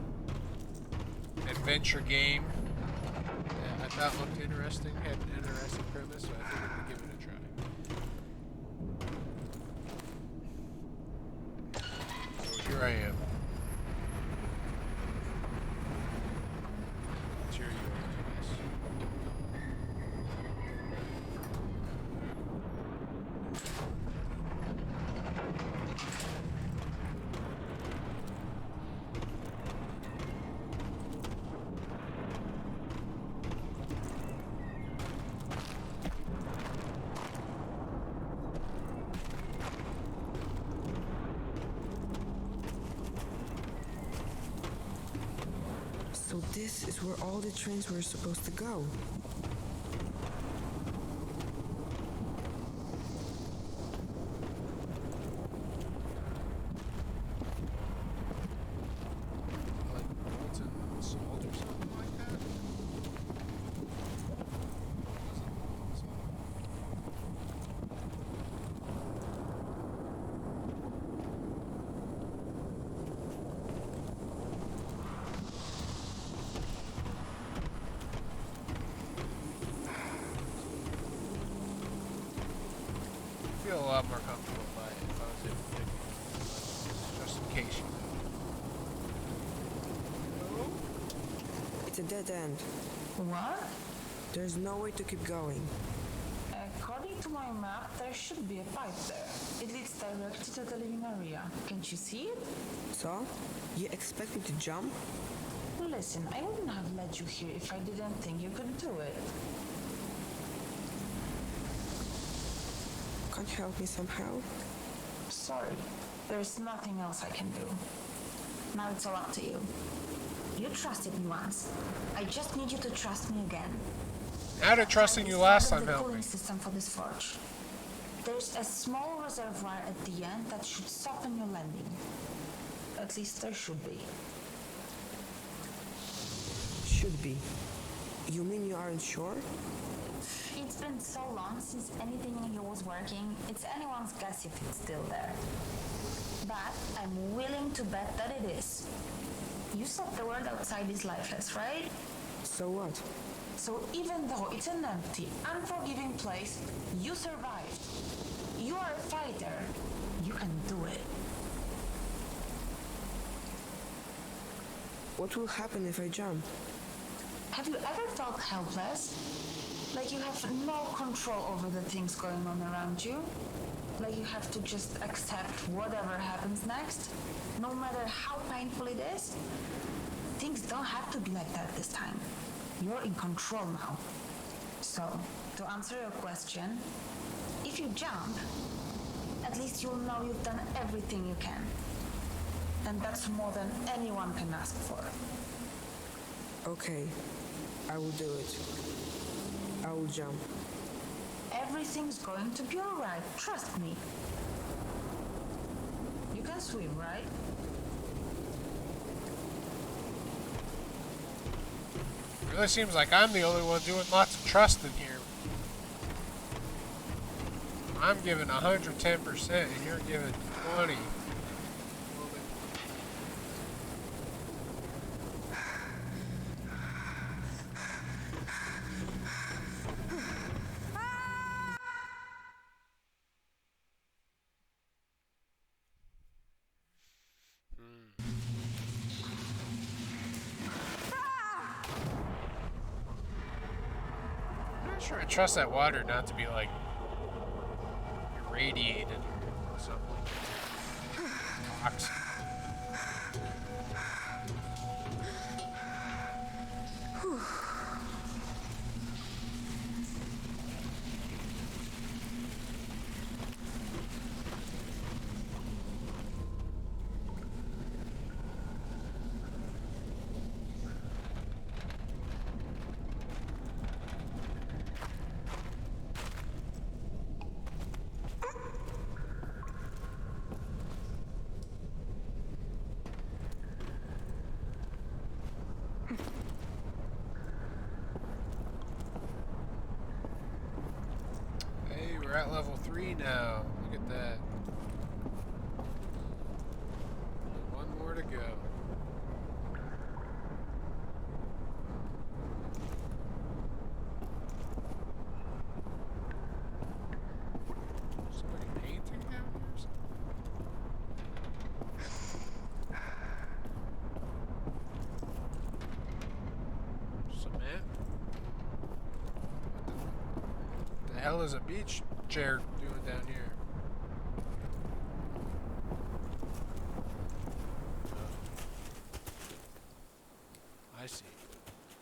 adventure game. I thought looked interesting, had an interesting premise, so I figured we'd give it a try. So here I am. It's here you are, I guess. So this is where all the trains were supposed to go. Like molten salt or something like that? I feel a lot more comfortable if I was able to pick it, just in case you know. It's a dead end. What? There's no way to keep going. According to my map, there should be a pipe there. It leads directly to the living area. Can't you see it? So, you expect me to jump? Listen, I wouldn't have let you here if I didn't think you could do it. Can't you help me somehow? Sorry, there's nothing else I can do. Now it's all up to you. You trusted me once. I just need you to trust me again. How did trusting you last time the help cooling me? system for this forge. There's a small reservoir at the end that should soften your landing. At least there should be. Should be. You mean you aren't sure? It's been so long since anything in here was working, it's anyone's guess if it's still there. But I'm willing to bet that it is. You said the world outside is lifeless, right? So what? So even though it's an empty, unforgiving place, you survived. You are a fighter. You can do it. What will happen if I jump? Have you ever felt helpless? Like you have no control over the things going on around you? Like you have to just accept whatever happens next, no matter how painful it is? Things don't have to be like that this time. You're in control now. So, to answer your question, if you jump, at least you'll know you've done everything you can. And that's more than anyone can ask for. Okay, I will do it. I will jump. Everything's going to be alright, trust me. You can swim, right? Really seems like I'm the only one doing lots of trusting here. I'm giving 110% and you're giving 20. I'm not sure I trust that water not to be like irradiated or something. Toxic. Hey, we're at level 3 now. Look at that. One more to go. Somebody painting down here or something? Cement? What the hell is a beach chair doing down here? I see.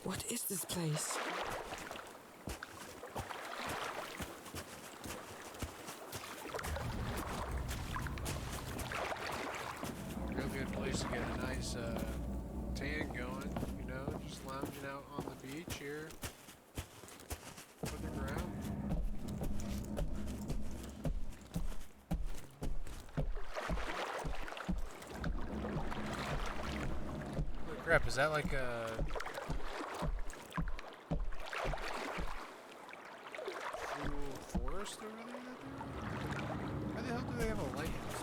What is this place? Real good place to get a nice tan going, you know, just lounging out on the beach here. On the ground. Holy crap, is that like a cool forest over there? Why the hell do they have a lighthouse?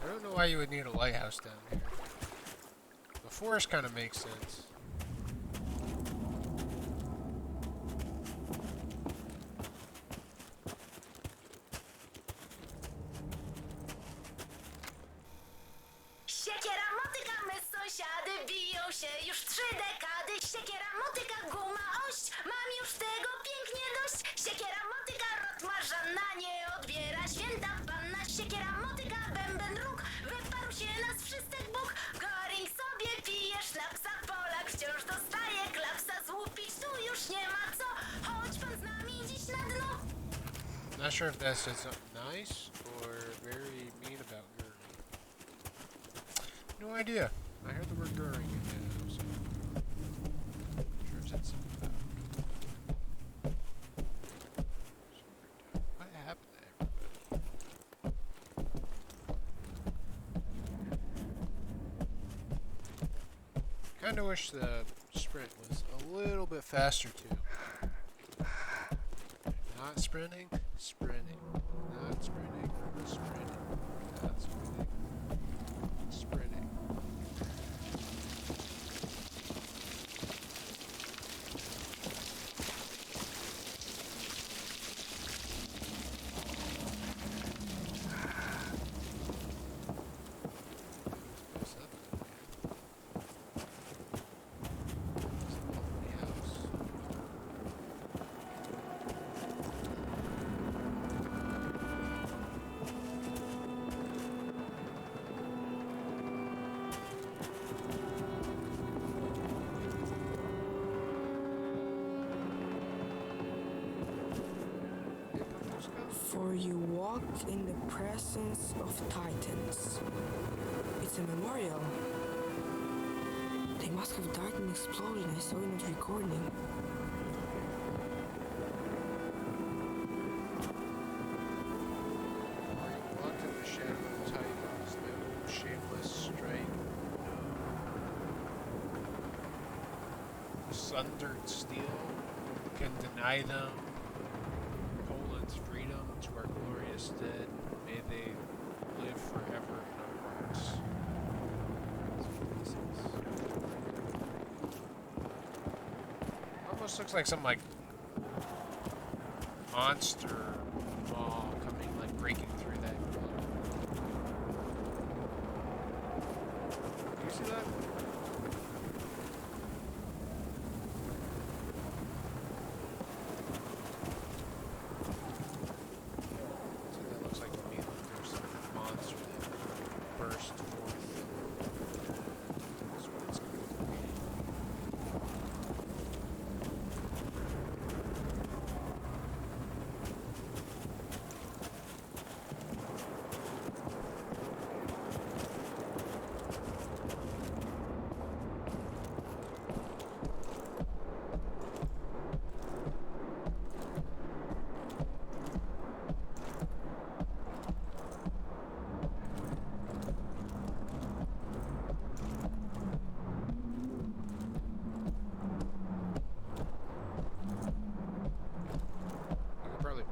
I don't know why you would need a lighthouse down here. The forest kind of makes sense. Siekiera, motyka, my sąsiady biją się już 3 dekady. Siekiera, motyka, guma, ość, mam już tego pięknie dość. Siekiera, motyka, rotma, żadna nie odbiera. Święta panna, siekiera, motyka, bęben róg. Wyparł się nas wszystkich Bóg. Goring sobie pije, sznapsa, Polak wciąż dostaje klapsa. Złupić tu już nie ma co, chodź pan z nami dziś na dno. Not sure if that said something nice or very mean about Gurney. No idea. I heard the word Gurney in there, so I'm sure it said something about it. What happened to everybody? Kinda wish the sprint was a little bit faster too. Not sprinting, sprinting. Not sprinting, sprinting. Not sprinting, sprinting. For you walk in the presence of titans. It's a memorial. They must have died in an explosion I saw in that recording. Walk in the shadow of titans, no shameless strife. Sundered steel can deny them Poland's freedom to our glorious dead. May they live forever in our hearts. Almost looks like some like monster maw coming, like breaking through that glow. Do you see that? So that looks like to me like there's some monster that burst forth. That's what it's going to be.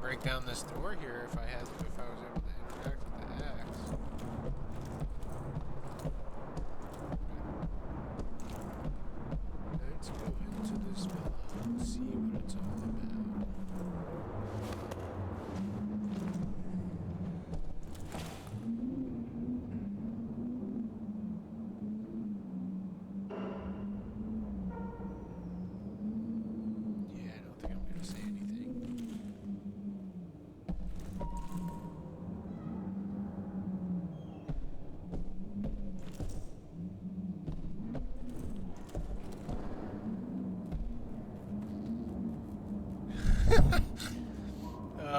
Break down this door here if I was able to interact with the axe. Let's go into this villa and see what it's all about. Yeah, I don't think I'm gonna say anything.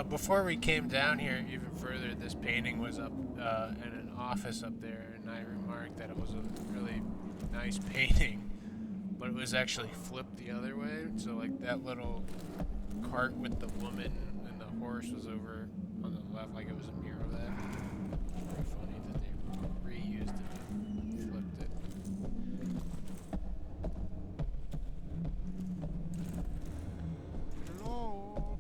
Before we came down here even further, this painting was up in an office up there, and I remarked that it was a really nice painting, but it was actually flipped the other way. So like that little cart with the woman and the horse was over on the left, like it was a mirror of that. Very funny that they reused it and flipped it. Hello.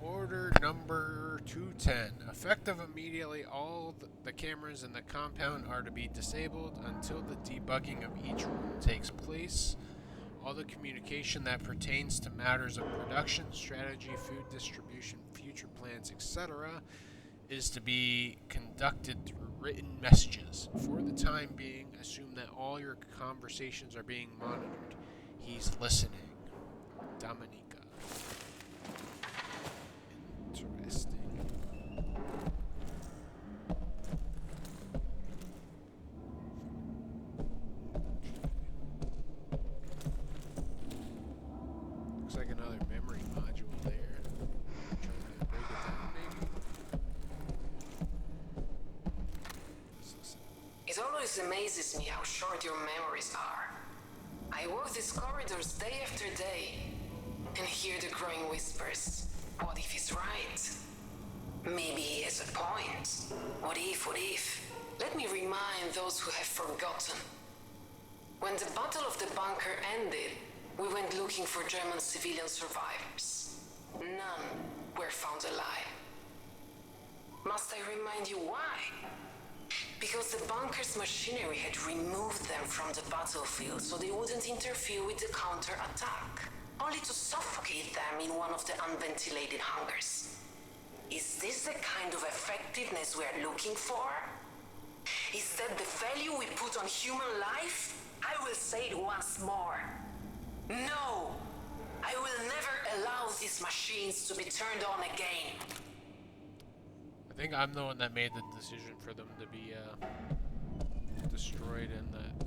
Order number 210. Effective immediately, all the cameras in the compound are to be disabled until the debugging of each room takes place. All the communication that pertains to matters of production, strategy, food distribution, future plans, etc. is to be conducted through written messages. For the time being, assume that all your conversations are being monitored. He's listening. Dominika. Interesting. Looks like another memory module there. Trying to break it down, maybe? Let's listen. It always amazes me how short your memories are. I walk these corridors day after day and hear the growing whispers. What if he's right? Maybe he has a point. What if, what if? Let me remind those who have forgotten. When the Battle of the Bunker ended, we went looking for German civilian survivors. None were found alive. Must I remind you why? Because the bunker's machinery had removed them from the battlefield so they wouldn't interfere with the counter-attack, only to suffocate them in one of the unventilated hangars. Is this the kind of effectiveness we are looking for? Is that the value we put on human life? I will say it once more. No! I will never allow these machines to be turned on again. I think I'm the one that made the decision for them to be destroyed in that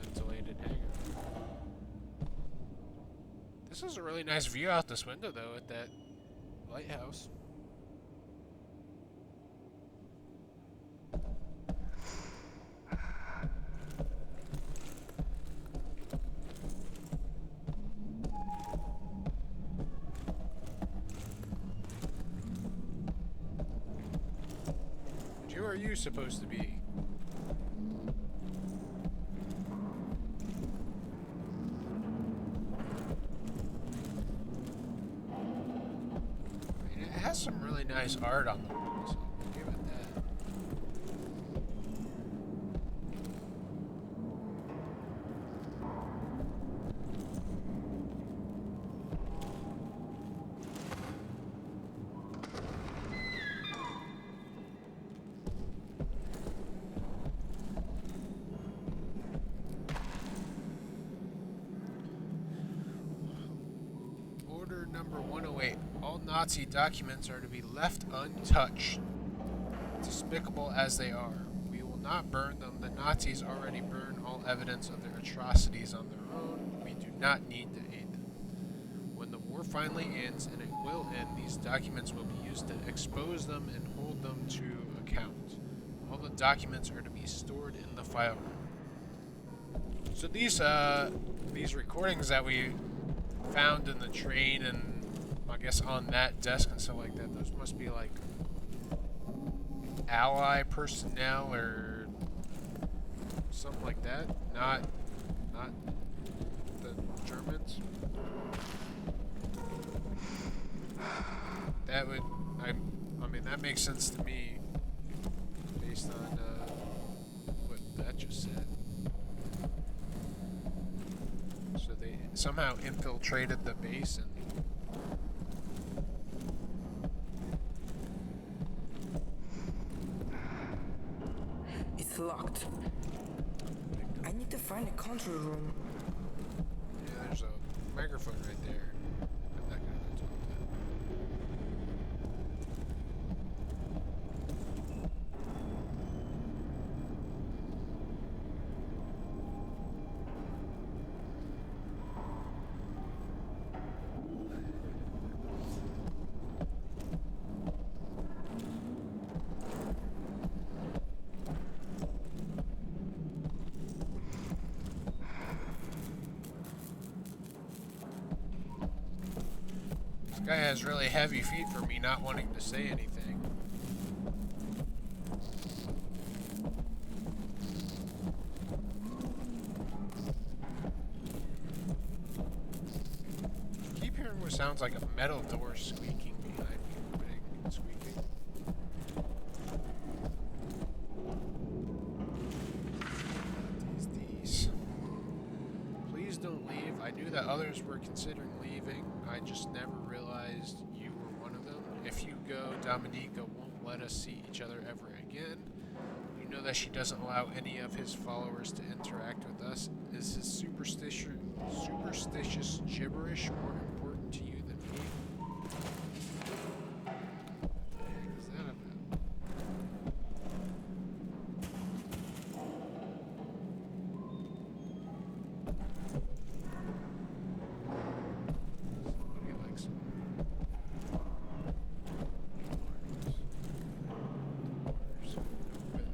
ventilated hangar. This is a really nice view out this window, though, at that lighthouse. And who are you supposed to be? It has some really nice art on the walls. I'll give it that. Order number 108. All Nazi documents are to be left untouched, despicable as they are. We will not burn them. The Nazis already burn all evidence of their atrocities on their own. We do not need to aid them. When the war finally ends, and it will end, these documents will be used to expose them and hold them to account. All the documents are to be stored in the file room. So these recordings that we found in the train and I guess on that desk and stuff like that, those must be like Ally personnel or something like that. Not the Germans. That would I mean that makes sense to me based on what that just said. So they somehow infiltrated the base and It's locked. I need to find a control room. yeah, there's a microphone right there. I'm not gonna go talk to it. This guy has really heavy feet for me not wanting to say anything. I keep hearing what sounds like a metal door squeaking behind me. Opening and squeaking. These. Please don't leave. I knew that others were considering leaving. I just never realized you were one of them. If you go, Dominika won't let us see each other ever again. You know that she doesn't allow any of his followers to interact with us. Is his superstitious gibberish more important to you than me? What the heck is that about? Somebody likes some doors. Open.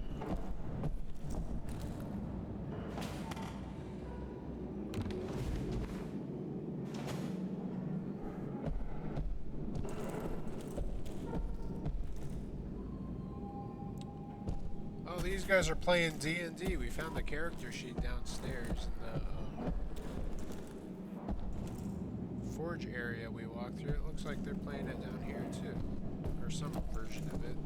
Oh, these guys are playing D&D. We found the character sheet downstairs in the forge area we walked through. It looks like they're playing it down here too, or some version of it.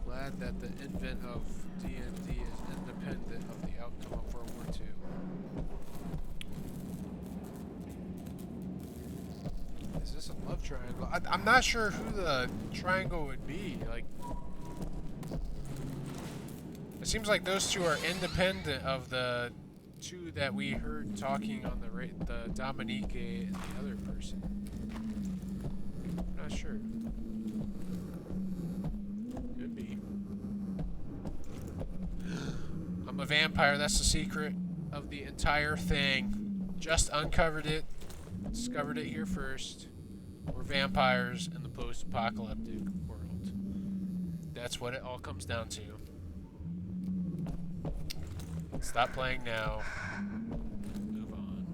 Glad that the invent of D&D is independent of the outcome of World War II. Is this a love triangle? I'm not sure who the triangle would be. Like, it seems like those two are independent of the two that we heard talking on the Dominika and the other person. I'm not sure. Could be. I'm a vampire. That's the secret. the entire thing. Just uncovered it. Discovered it here first. We're vampires in the post-apocalyptic world. That's what it all comes down to. Stop playing now. Move on.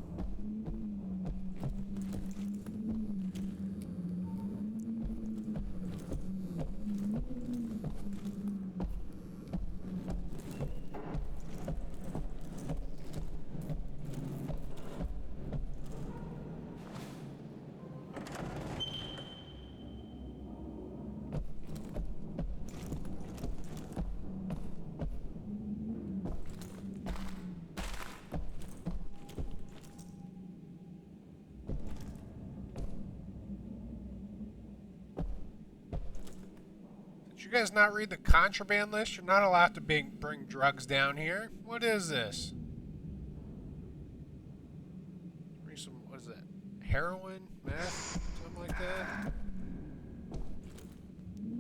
Did you guys not read the contraband list? You're not allowed to bring drugs down here. What is this? Bring some, what is that? Heroin? Meth? Something like that?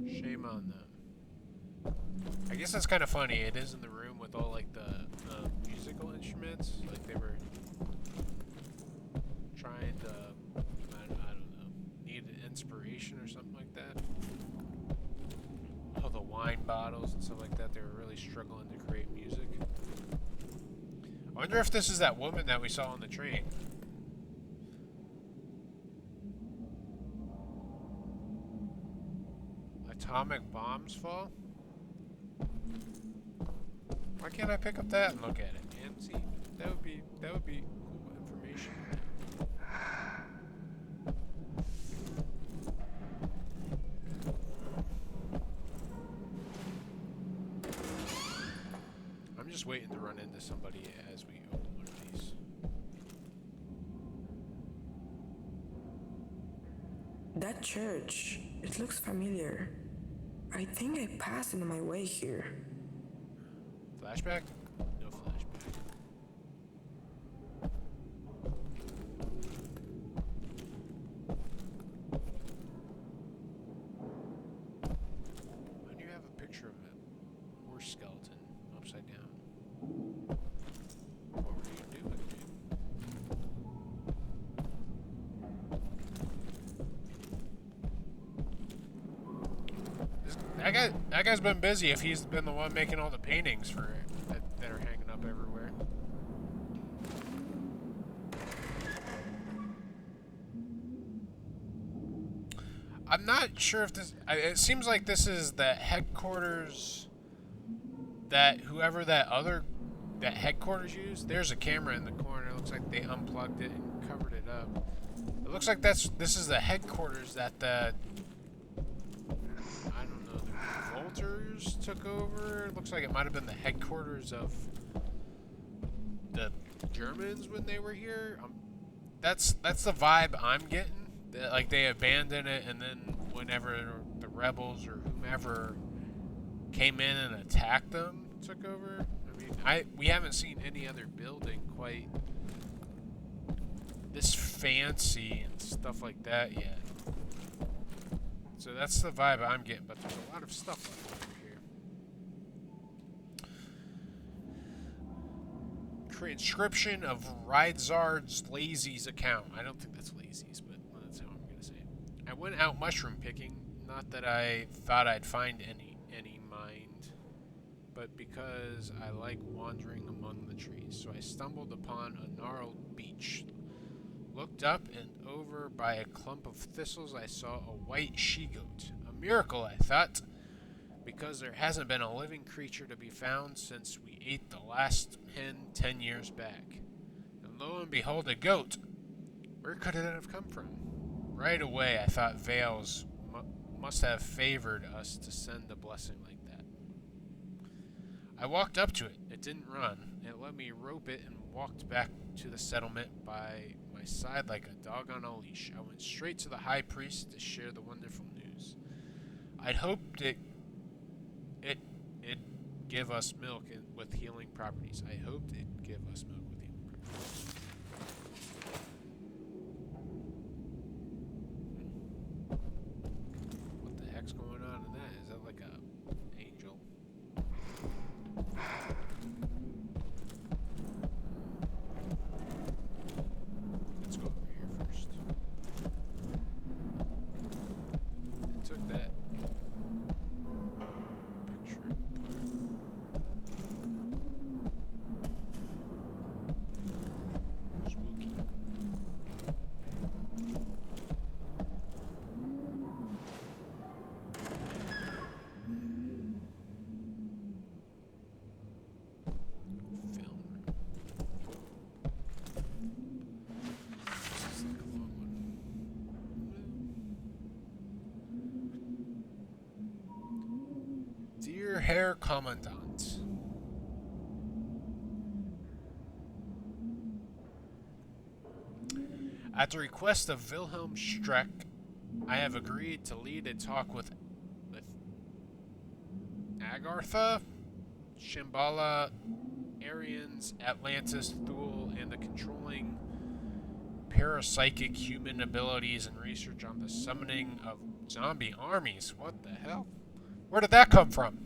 Shame on them. I guess that's kind of funny. It is in the room with all like the musical instruments. Like they were trying to, I don't know, need an inspiration or something like that. All the wine bottles and stuff like that, they were really struggling to create music. I wonder if this is that woman that we saw on the train. Atomic bombs fall? Why can't I pick up that and look at it? And see, that would be cool information. I'm just waiting to run into somebody as we open one of these. That church, it looks familiar. I think I passed it on my way here. Flashback? No flashback. Why do you have a picture of a horse skeleton upside down? What were you doing, dude? That guy's been busy if he's been the one making all the paintings for it that are hanging up everywhere. I'm not sure if this... It seems like this is the headquarters that whoever that headquarters used. There's a camera in the corner. It looks like they unplugged it and covered it up. It looks like this is the headquarters that the... I don't know, the Revolters took over. It looks like it might have been the headquarters of the Germans when they were here. That's the vibe I'm getting. Like they abandoned it, and then whenever the rebels or whomever came in and attacked them, took over. I mean, we haven't seen any other building quite this fancy and stuff like that yet. So that's the vibe I'm getting, but there's a lot of stuff left over here. Transcription of Rydzard's Lazy's account. I don't think that's Lazy's, but that's how I'm going to say it. I went out mushroom picking, not that I thought I'd find any mind, but because I like wandering among the trees. So I stumbled upon a gnarled beech. Looked up, and over by a clump of thistles I saw a white she-goat. A miracle, I thought, because there hasn't been a living creature to be found since we ate the last hen 10 years back. And lo and behold, a goat. Where could it have come from? Right away I thought Vales must have favored us to send a blessing like that. I walked up to it. It didn't run. It let me rope it and walked back to the settlement by my side like a dog on a leash. I went straight to the high priest to share the wonderful news. I'd hoped it'd give us milk with healing properties. I hoped it'd give us milk with healing properties. What the heck's going on in that? Is that like a angel? Herr Kommandant. At the request of Wilhelm Streck, I have agreed to lead a talk with Agartha, Shambhala, Aryans, Atlantis, Thule, and the controlling parapsychic human abilities and research on the summoning of zombie armies. What the hell? Where did that come from?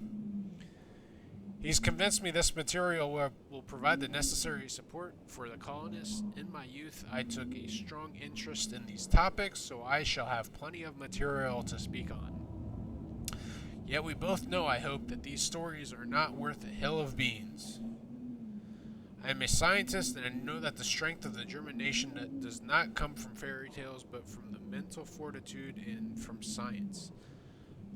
He's convinced me this material will provide the necessary support for the colonists. In my youth, I took a strong interest in these topics, so I shall have plenty of material to speak on. Yet we both know, I hope, that these stories are not worth a hill of beans. I am a scientist, and I know that the strength of the German nation does not come from fairy tales, but from the mental fortitude and from science.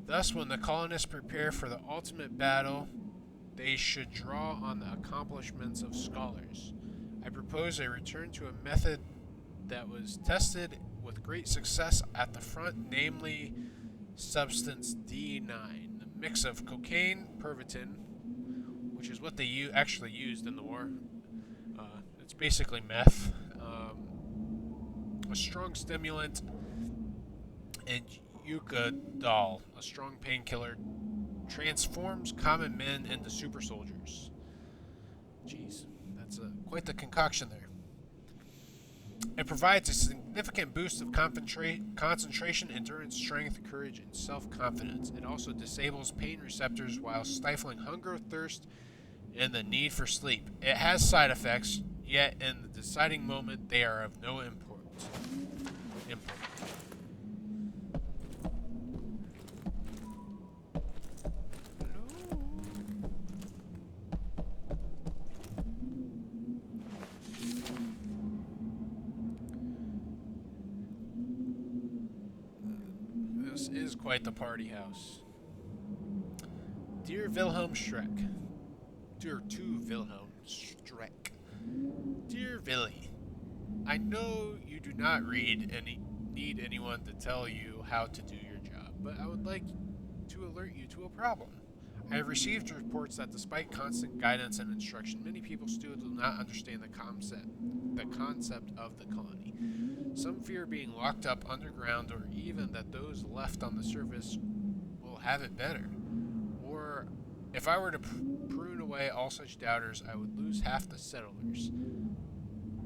Thus, when the colonists prepare for the ultimate battle, they should draw on the accomplishments of scholars. I propose a return to a method that was tested with great success at the front, namely substance D9, the mix of cocaine, Pervitin, which is what they actually used in the war. It's basically meth, a strong stimulant, and Eucadol, a strong painkiller, transforms common men into super soldiers. Jeez, that's quite the concoction there. It provides a significant boost of concentration, endurance, strength, courage, and self-confidence. It also disables pain receptors while stifling hunger, thirst, and the need for sleep. It has side effects, yet in the deciding moment they are of no import. This is quite the party house. Dear Wilhelm Streck. Dear to Wilhelm Streck. Dear Willy, I know you do not need anyone to tell you how to do your job, but I would like to alert you to a problem. I have received reports that despite constant guidance and instruction, many people still do not understand the concept of the colony. Some fear being locked up underground, or even that those left on the surface will have it better. Or, if I were to prune away all such doubters, I would lose half the settlers.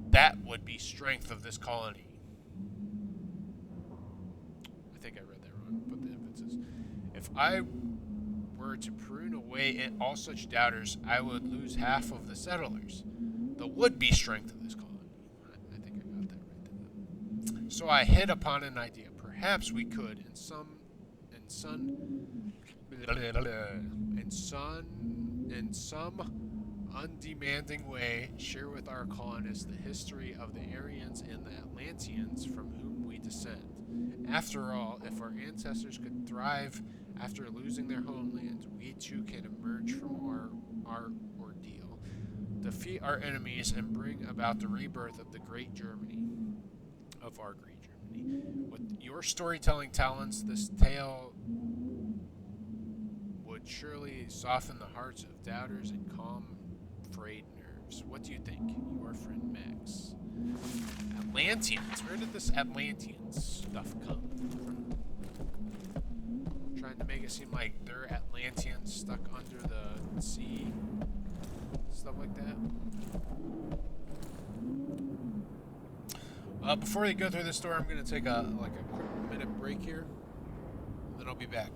That would be strength of this colony. I think I read that wrong, but the emphasis. If I were to prune away all such doubters, I would lose half of the settlers. The would-be strength of this colony. I think I got that right. So I hit upon an idea. Perhaps we could, in some undemanding way, share with our colonists the history of the Aryans and the Atlanteans from whom we descend. After all, if our ancestors could thrive after losing their homeland, we too can emerge from our ordeal, defeat our enemies, and bring about the rebirth of our great Germany. With your storytelling talents, this tale would surely soften the hearts of doubters and calm frayed nerves. What do you think? Your friend Max. Atlanteans. Where did this Atlantean stuff come from? Trying to make it seem like they're Atlanteans stuck under the sea. Stuff like that. Before we go through this door, I'm going to take a quick minute break here. Then I'll be back.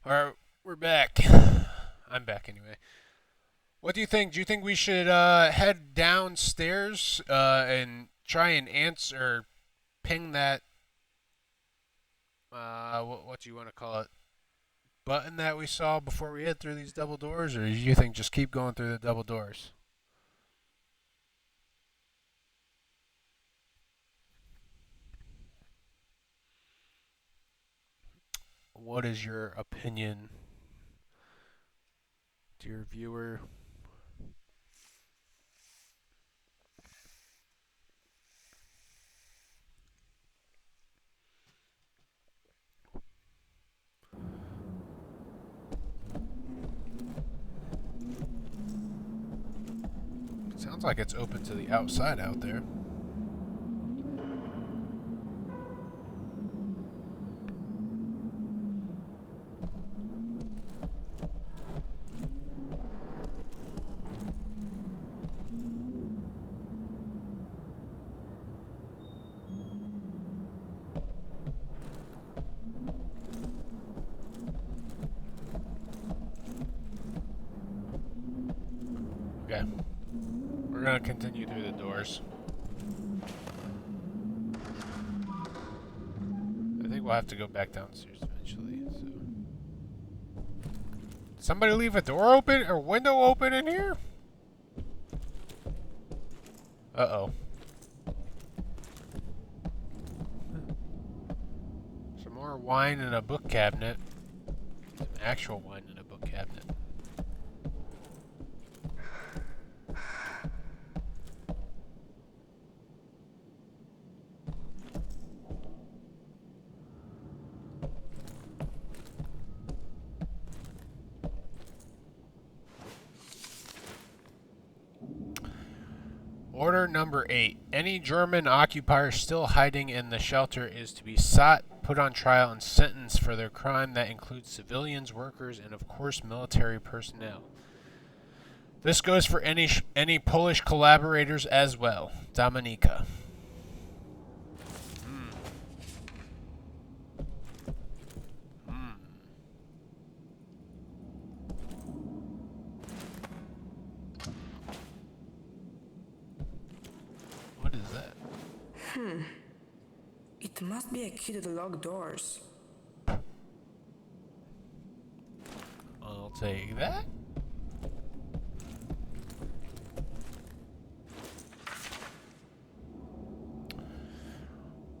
Alright, we're back. I'm back anyway. What do you think? Do you think we should head downstairs and try and answer, ping that, what do you want to call it, button that we saw before we head through these double doors? Or do you think just keep going through the double doors? What is your opinion, dear viewer? Sounds like it's open to the outside out there. Okay. We're gonna continue through the doors. I think we'll have to go back downstairs eventually, so. Somebody leave a door open or window open in here? Uh-oh. Some more wine in a book cabinet. Some actual wine in a book cabinet. Order number 8. Any German occupier still hiding in the shelter is to be sought, put on trial, and sentenced for their crime that includes civilians, workers, and of course military personnel. This goes for any Polish collaborators as well. Dominika. What is that? It must be a key to the locked doors. I'll take that.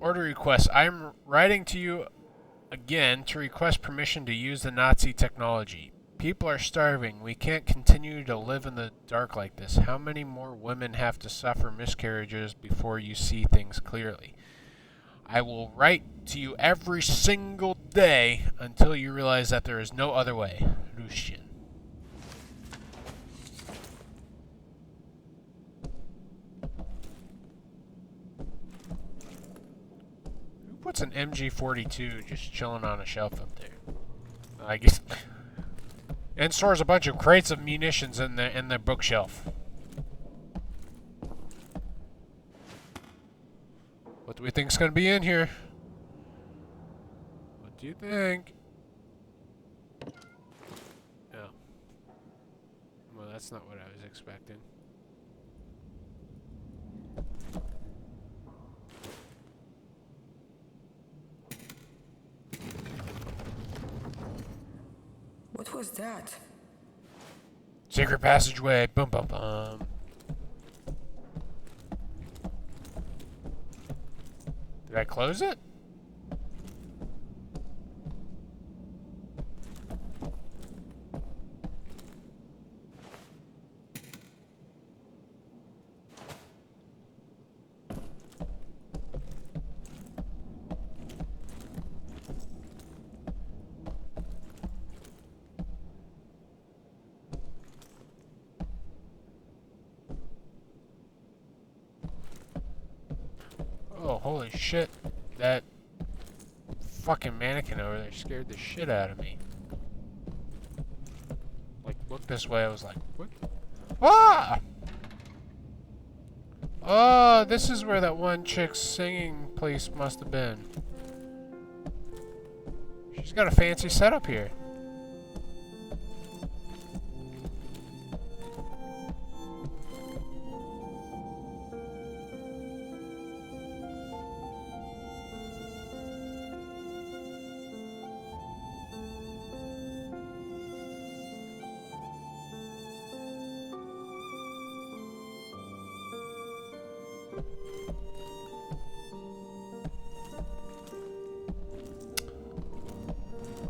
Order request. I'm writing to you again to request permission to use the Nazi technology. People are starving. We can't continue to live in the dark like this. How many more women have to suffer miscarriages before you see things clearly? I will write to you every single day until you realize that there is no other way. Lucjan. Who puts an MG42 just chilling on a shelf up there? I guess. And stores a bunch of crates of munitions in the bookshelf. What do we think's gonna be in here? What do you think? Oh. Well, that's not what I was expecting. What was that? Secret passageway. Bum bum bum. Did I close it? Oh, holy shit. That fucking mannequin over there scared the shit out of me. Like, looked this way, I was like, what? Ah! Oh, this is where that one chick's singing place must have been. She's got a fancy setup here.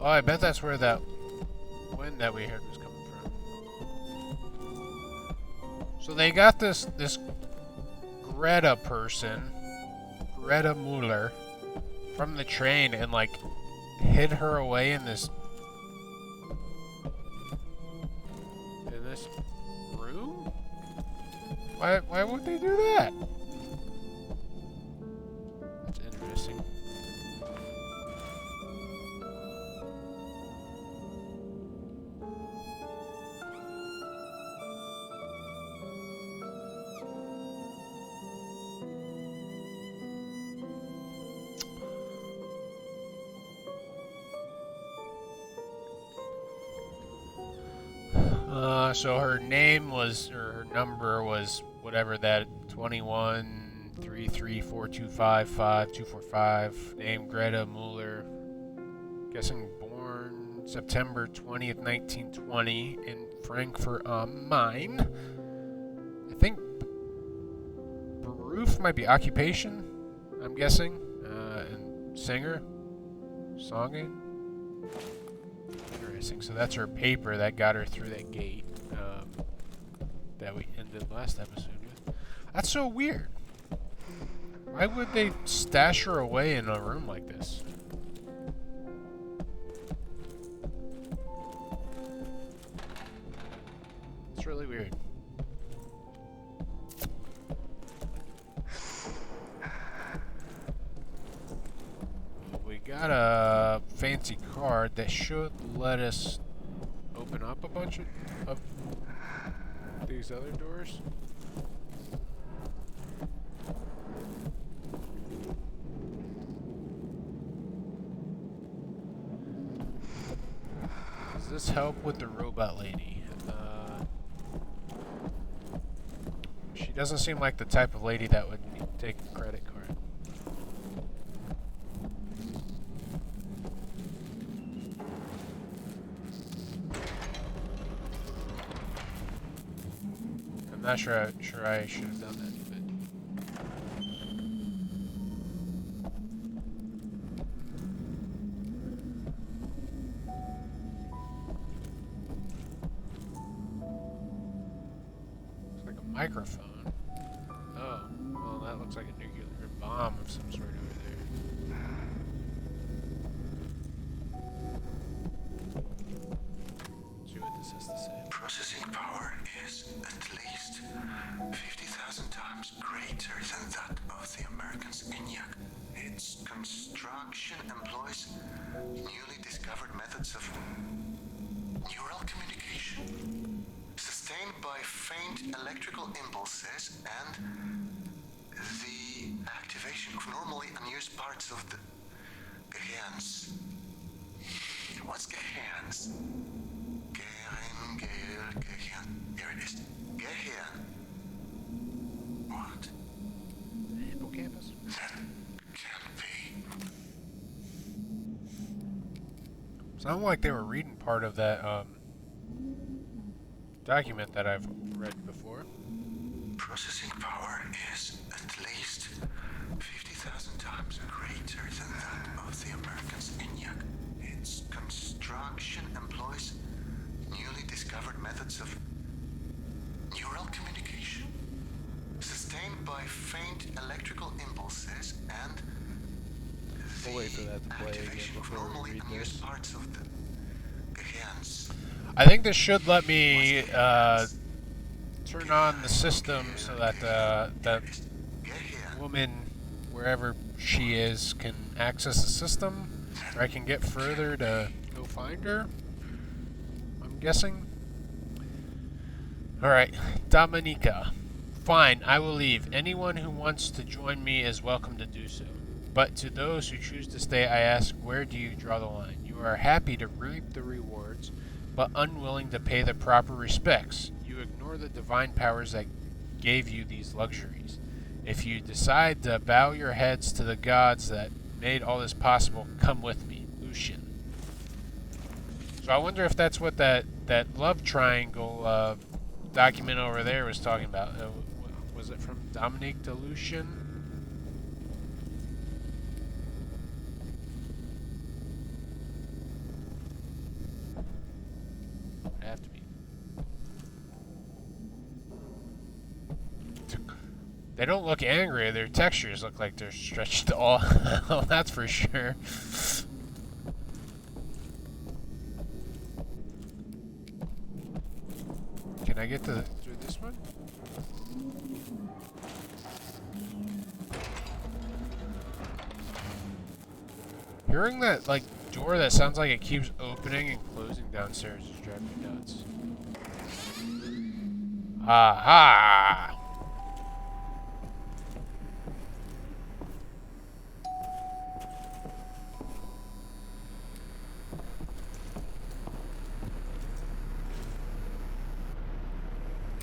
Oh, I bet that's where that wind that we heard was coming from. So they got this Greta person, Greta Mueller, from the train and like hid her away in this room? Why would they do that? That's interesting. So her name was, or her number was whatever that 21-33-425-5245. Name Greta Mueller. Guessing born September 20th, 1920 in Frankfurt am Main. I think Beruf might be occupation, I'm guessing. And singer. Songing. Interesting. So that's her paper that got her through that gate. That we ended last episode with. That's so weird. Why would they stash her away in a room like this? It's really weird. We got a fancy card that should let us open up a bunch of these other doors. Does this help with the robot lady? She doesn't seem like the type of lady that would take a credit card. I'm not sure I should have done that, but it's like a microphone. Oh, well, that looks like a nuclear bomb of some sort over there. See what this has to say. Processing power is at least 50,000 times greater than that of the American's ENIAC. Its construction employs newly discovered methods of neural communication, sustained by faint electrical impulses and the activation of normally unused parts of the Gehirns. What's Gehirns? Gehirn. Here it is. Gehirn. What? Hippocampus? That can't be. Sounded like they were reading part of that document that I've read before. Processing power is at least 50,000 times greater than that of the American's ENIAC. Its construction employs newly discovered methods of neural communication, sustained by faint electrical impulses and the We'll wait for that to play again activation of before we normally read unused this. parts of the Gehirns. I think this should let me turn on the system so that that woman, wherever she is, can access the system, or I can get further to go find her. I'm guessing. Alright, Dominika. Fine, I will leave. Anyone who wants to join me is welcome to do so. But to those who choose to stay, I ask, where do you draw the line? You are happy to reap the rewards, but unwilling to pay the proper respects. You ignore the divine powers that gave you these luxuries. If you decide to bow your heads to the gods that made all this possible, come with me, Lucjan. So I wonder if that's what that love triangle document over there was talking about. Was it from Dominika to Lucjan? They don't look angry. Their textures look like they're stretched all. That's for sure. Can I get through this one? Hearing that, like, door that sounds like it keeps opening and closing downstairs is driving me nuts. Aha!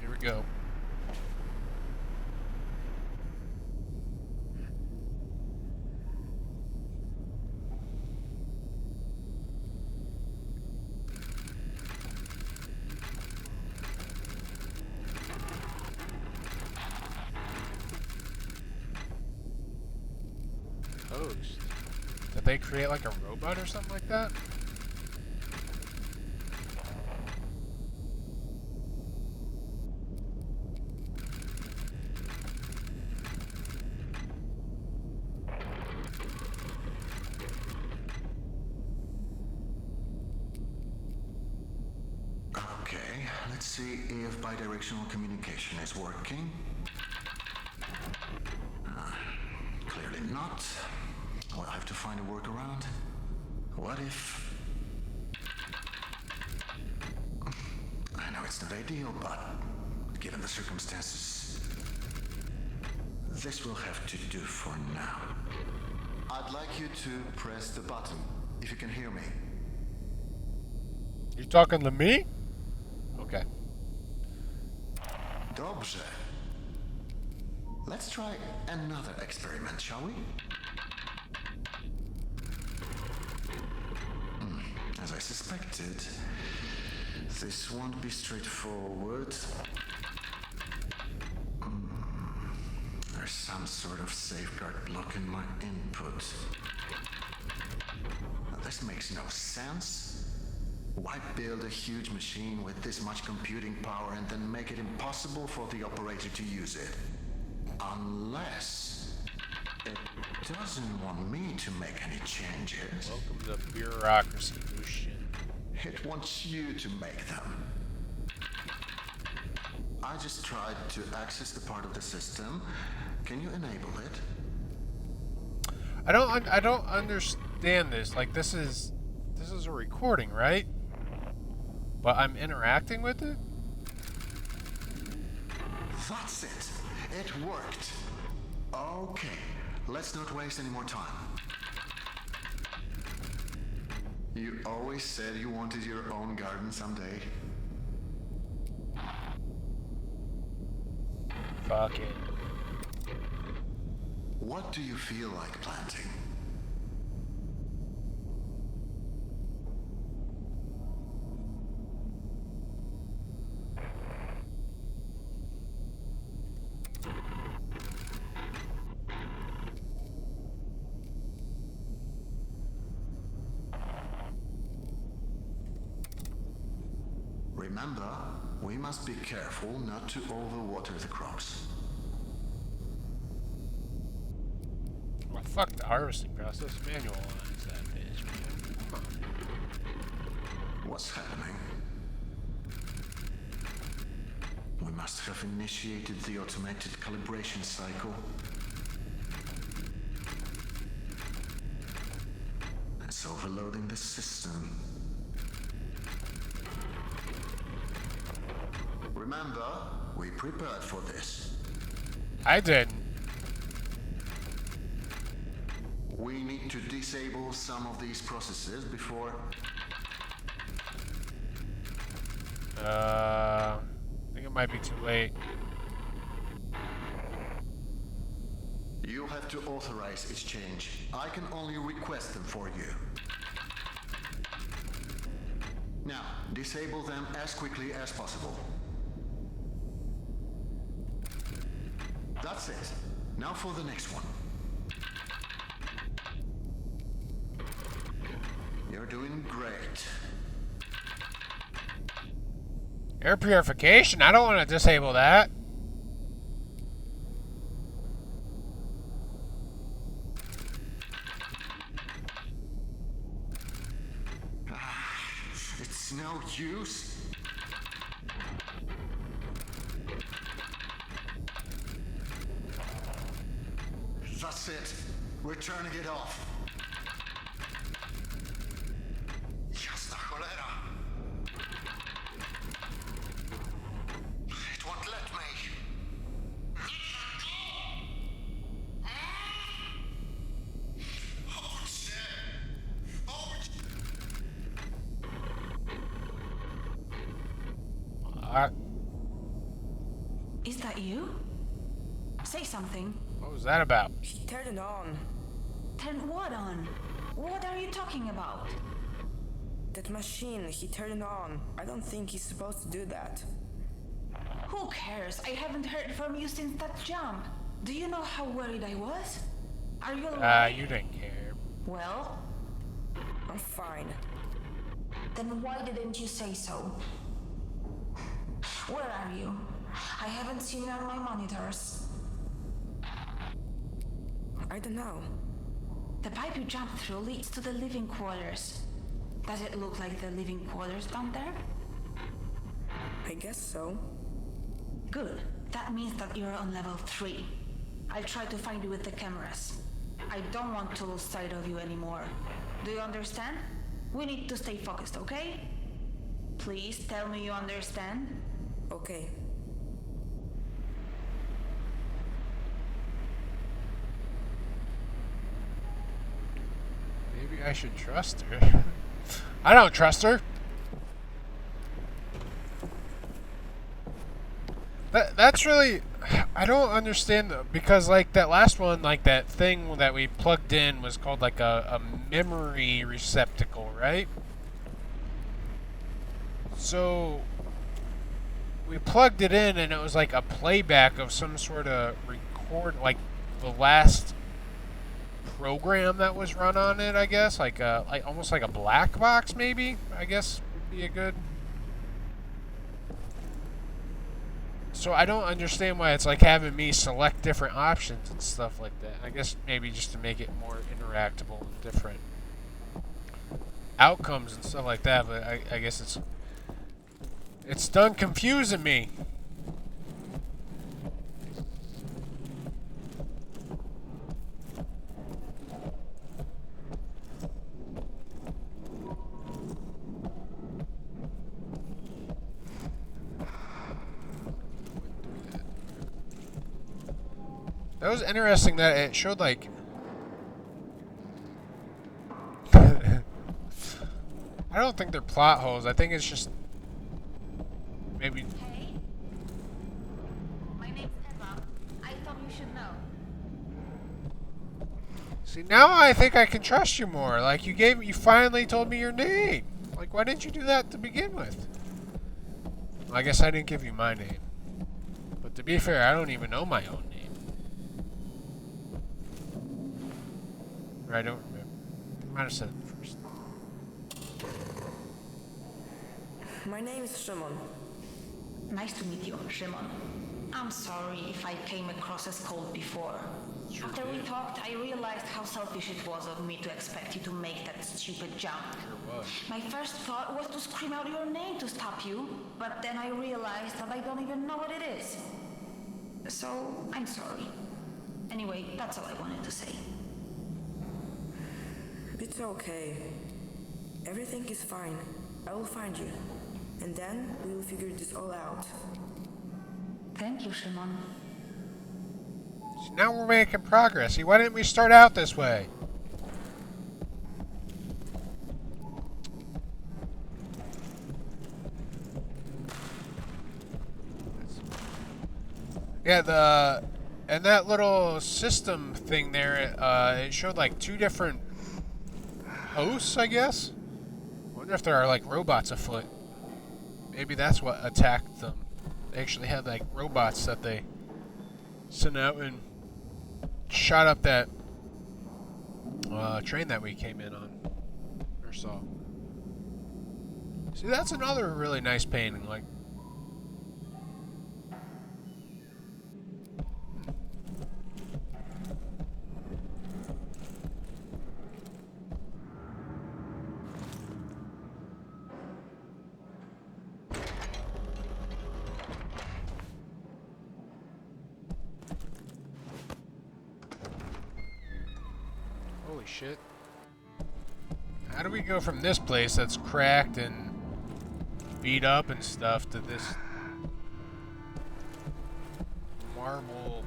Here we go. Did they create like a robot or something like that? Okay, let's see if bidirectional communication is working. Clearly not. I'll have to find a workaround. What if... I know it's not ideal, but given the circumstances, this will have to do for now. I'd like you to press the button, if you can hear me. You talking to me? Okay. Dobrze. Let's try another experiment, shall we? As I suspected, this won't be straightforward. There's some sort of safeguard blocking my input. Now, this makes no sense. Why build a huge machine with this much computing power and then make it impossible for the operator to use it? Unless it doesn't want me to make any changes. Welcome to bureaucracy, Lucjan. It wants you to make them. I just tried to access the part of the system. Can you enable it? I don't understand this. Like this is a recording, right? But I'm interacting with it? That's it. It worked. Okay, let's not waste any more time. You always said you wanted your own garden someday. Fuck it. What do you feel like planting? Remember, we must be careful not to overwater the crops. Well, fuck the harvesting process. Manualize that bitch, man. Come on. What's happening? We must have initiated the automated calibration cycle. It's overloading the system. Remember, we prepared for this. I didn't. We need to disable some of these processes before... I think it might be too late. You'll have to authorize its change. I can only request them for you. Now, disable them as quickly as possible. That's it. Now for the next one. You're doing great. Air purification? I don't want to disable that. use? That's it. We're turning it off. Jasna cholera. It won't let me. Is that you? Say something. What was that about? He turned it on. Turn what on? What are you talking about? That machine, he turned it on. I don't think he's supposed to do that. Who cares? I haven't heard from you since that jump. Do you know how worried I was? Are you alright? You didn't care. Well, I'm fine. then why didn't you say so? Where are you? I haven't seen you on my monitors. I don't know. The pipe you jumped through leads to the living quarters. Does it look like the living quarters down there? I guess so. Good. That means that you're on level 3. I'll try to find you with the cameras. I don't want to lose sight of you anymore. Do you understand? We need to stay focused, okay? Please tell me you understand. Okay. Maybe I should trust her. I don't trust her. That's really, I don't understand though, because like that last one, like that thing that we plugged in was called like a memory receptacle, right? So we plugged it in and it was like a playback of some sort of record, like the last program that was run on it, I guess, like almost like a black box, maybe, I guess would be a good. So I don't understand why it's like having me select different options and stuff like that. I guess maybe just to make it more interactable and different outcomes and stuff like that, but I guess it's done confusing me. That was interesting that it showed like I don't think they're plot holes. I think it's just maybe. Hey? My name's Eva. I thought you should know. See, now I think I can trust you more. Like you finally told me your name. Like why didn't you do that to begin with? Well, I guess I didn't give you my name. But to be fair, I don't even know my own name. I don't remember. I might have said it first. My name is Szymon. Nice to meet you, Szymon. I'm sorry if I came across as cold before. Sure After we did. talked, I realized how selfish it was of me to expect you to make that stupid jump. Sure was. My first thought was to scream out your name to stop you, but then I realized that I don't even know what it is. So, I'm sorry. Anyway, that's all I wanted to say. It's okay. Everything is fine. I will find you. And then we will figure this all out. Thank you, Szymon. So now we're making progress. See, why didn't we start out this way? Yeah, and that little system thing there, it showed like 2 different hosts, I guess. I wonder if there are like robots afoot. Maybe that's what attacked them. They actually had like robots that they sent out and shot up that train that we came in on or saw. See, that's another really nice painting. Like, shit. How do we go from this place that's cracked and beat up and stuff to this marble,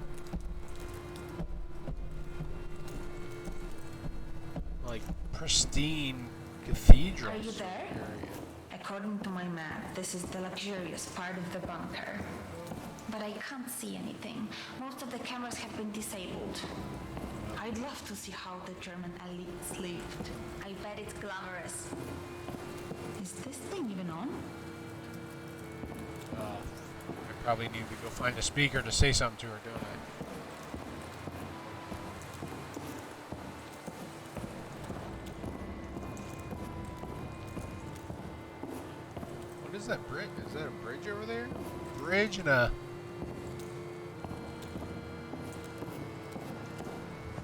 like, pristine cathedral? Are you there? According to my map, this is the luxurious part of the bunker. But I can't see anything. Most of the cameras have been disabled. I'd love to see how the German elites lived. I bet it's glamorous. Is this thing even on? I probably need to go find a speaker to say something to her, don't I? What is that bridge? Is that a bridge over there? Bridge and a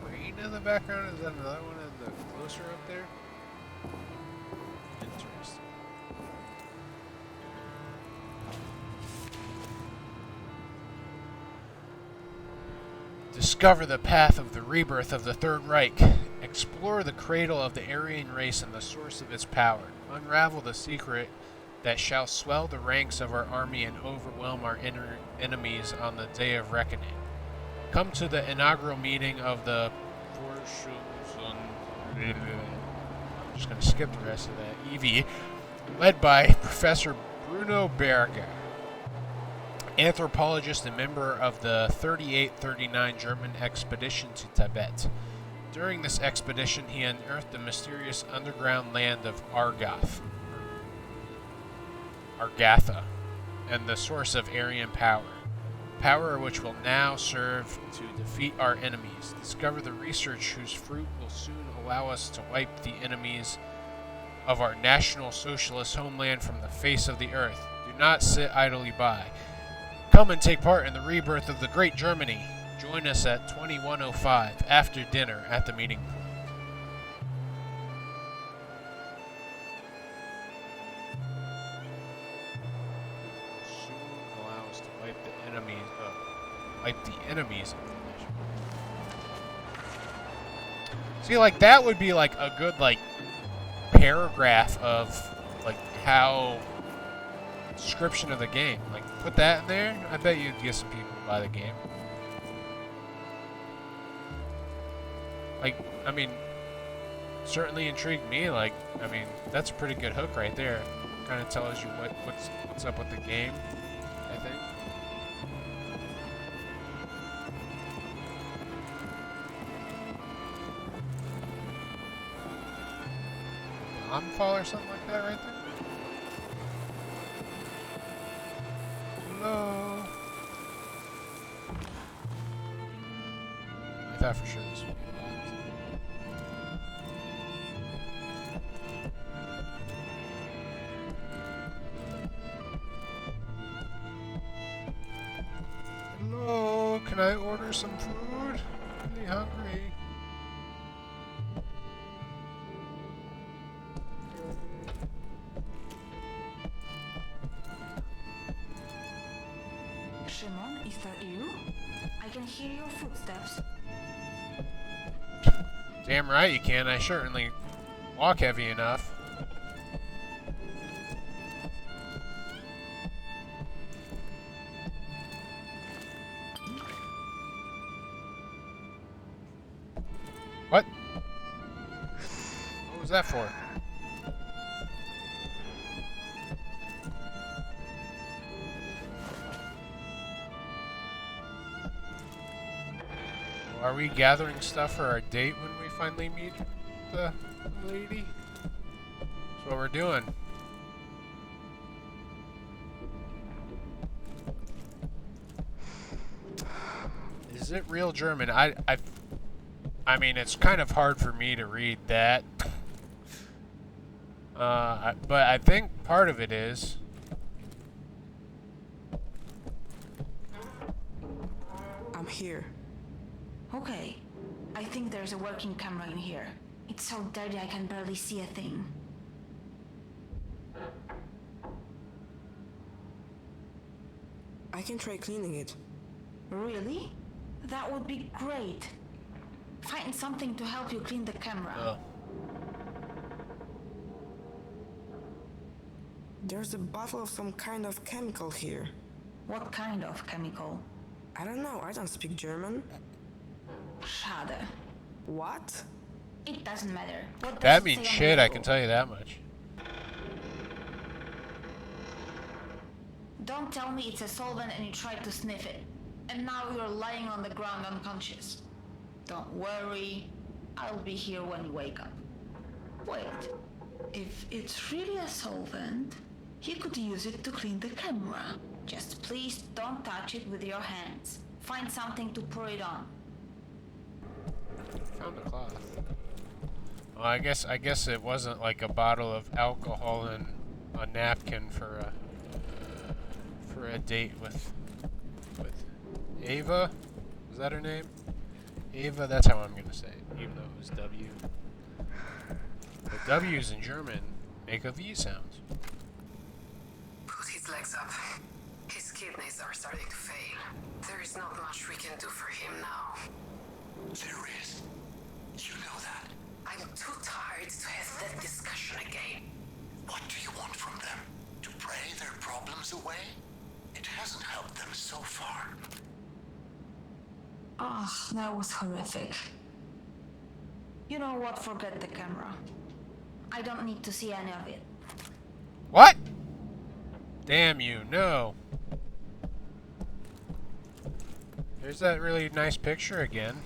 crane in the background? Is that another one in the closer up there? Interesting. Discover the path of the rebirth of the Third Reich. Explore the cradle of the Aryan race and the source of its power. Unravel the secret that shall swell the ranks of our army and overwhelm our enemies on the day of reckoning. Come to the inaugural meeting of the I'm just going to skip the rest of that. EV, led by Professor Bruno Berger, anthropologist and member of the 3839 German expedition to Tibet. During this expedition, he unearthed the mysterious underground land of Argatha, and the source of Aryan power. Power which will now serve to defeat our enemies. Discover the research whose fruit will soon allow us to wipe the enemies of our National Socialist homeland from the face of the earth. Do not sit idly by. Come and take part in the rebirth of the Great Germany. Join us at 2105 after dinner at the meeting point. Soon allow us to wipe the enemies of the nation. See, like, that would be like a good, like, paragraph of, like, how description of the game. Like, put that in there. I bet you'd get some people to buy the game. Like, I mean, certainly intrigued me. Like, I mean, that's a pretty good hook right there. Kind of tells you what's up with the game, I think. Bombfall or something like that right there. Hello. I thought for sure this would be locked. Hello, can I order some food? I'm really hungry. Szymon, is that you? I can hear your footsteps. Damn right you can. I certainly walk heavy enough. What? What was that for? Are we gathering stuff for our date when we finally meet the lady? That's what we're doing. Is it real German? I mean, it's kind of hard for me to read that. But I think part of it is. I'm here. Okay. I think there's a working camera in here. It's so dirty I can barely see a thing. I can try cleaning it. Really? That would be great. Find something to help you clean the camera. Oh. There's a bottle of some kind of chemical here. What kind of chemical? I don't know, I don't speak German. Schade. What? It doesn't matter. What does That it means say on shit, the I can label? tell you that much. Don't tell me it's a solvent and you tried to sniff it. And now you're lying on the ground unconscious. Don't worry, I'll be here when you wake up. Wait, if it's really a solvent, you could use it to clean the camera. Just please don't touch it with your hands. Find something to pour it on. Found a cloth. Well, I guess it wasn't like a bottle of alcohol and a napkin for a date with Ava. Is that her name? Ava, that's how I'm gonna say it, even though it was W. The W's in German make a V sound. Put his legs up. His kidneys are starting to fail. There is not much we can do for him now. There is. You know that. I'm too tired to have that discussion again. What do you want from them? To pray their problems away? It hasn't helped them so far. Ah, that was horrific. You know what? Forget the camera. I don't need to see any of it. What? Damn you, no. There's that really nice picture again.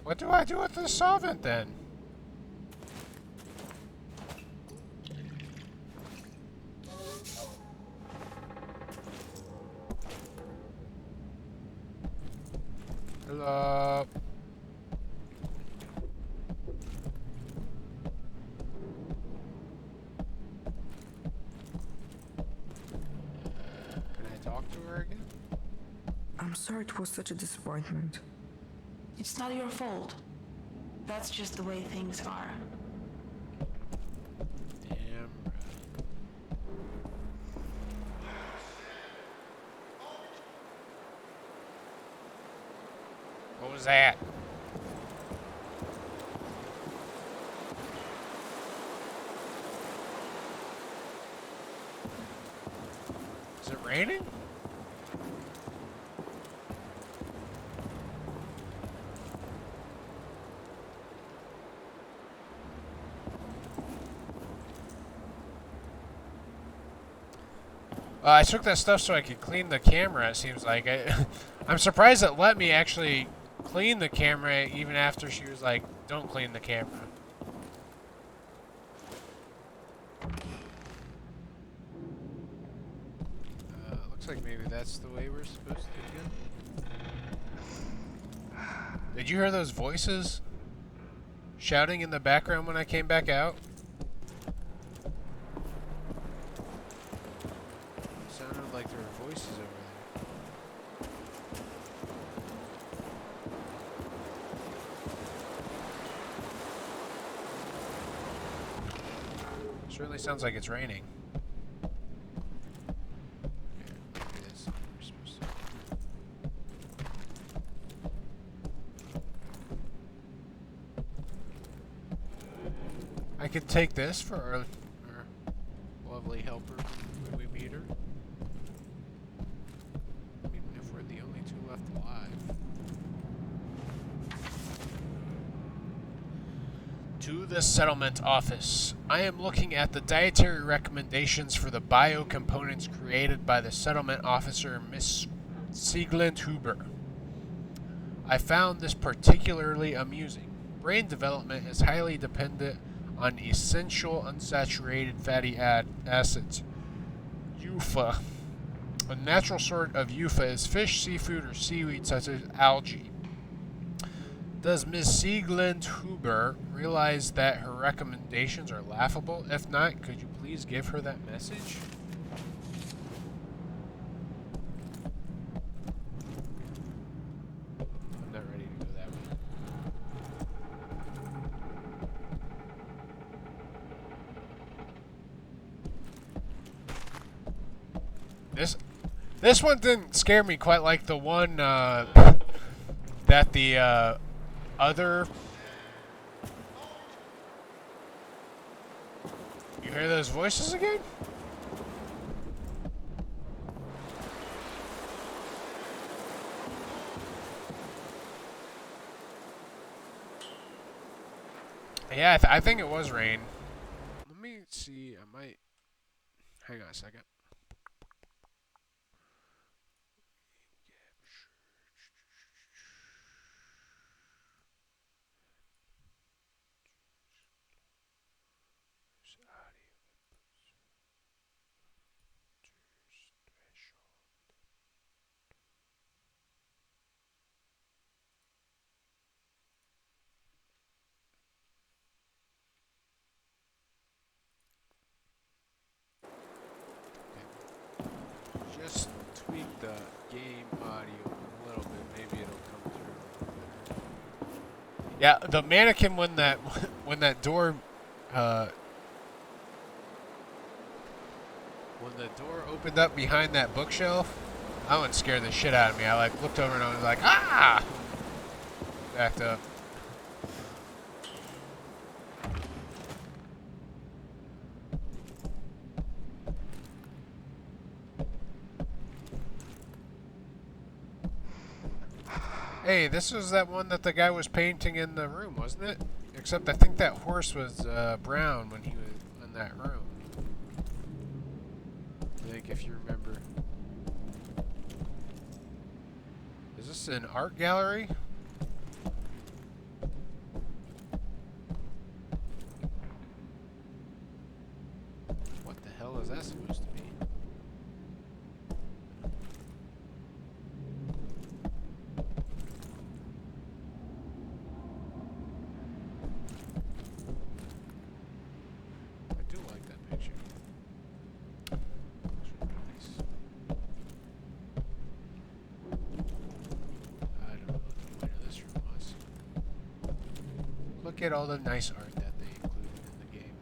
What do I do with the solvent then? Hello. Can I talk to her again? I'm sorry it was such a disappointment. It's not your fault. That's just the way things are. Damn. What was that? Is it raining? I took that stuff so I could clean the camera, it seems like. I'm surprised it let me actually clean the camera even after she was like, don't clean the camera. Looks like maybe that's the way we're supposed to go. Did you hear those voices shouting in the background when I came back out? Sounded like there were voices over there. Certainly sounds like it's raining. Okay, maybe that's what we're supposed to do. I could take this for our lovely helper when we meet her. Even if we're the only two left alive. To the settlement office. I am looking at the dietary recommendations for the biocomponents created by the settlement officer, Miss Sieglund Huber. I found this particularly amusing. Brain development is highly dependent on essential unsaturated fatty acids. UFA. A natural sort of UFA is fish, seafood, or seaweed such as algae. Does Ms. Sieglund Huber realize that her recommendations are laughable? If not, could you please give her that message? I'm not ready to go that way. This one didn't scare me quite like the one that the other... You hear those voices again? Yeah, I think it was rain. Let me see. I might... Hang on a second. Just tweak the game audio a little bit. Maybe it'll come through. Yeah, the mannequin when that when that door when the door opened up behind that bookshelf, that one scared the shit out of me. I like looked over and I was like, ah! Backed up. Hey, this was that one that the guy was painting in the room, wasn't it? Except I think that horse was brown when he was in that room. I think if you remember. Is this an art gallery? What the hell is that supposed to be? I do like that picture. Looks really nice. I don't know what the point of this room was. Look at all the nice art that they included in the game.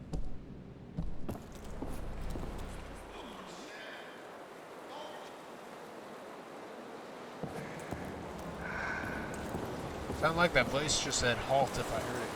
Sound like that voice just said halt if I heard it.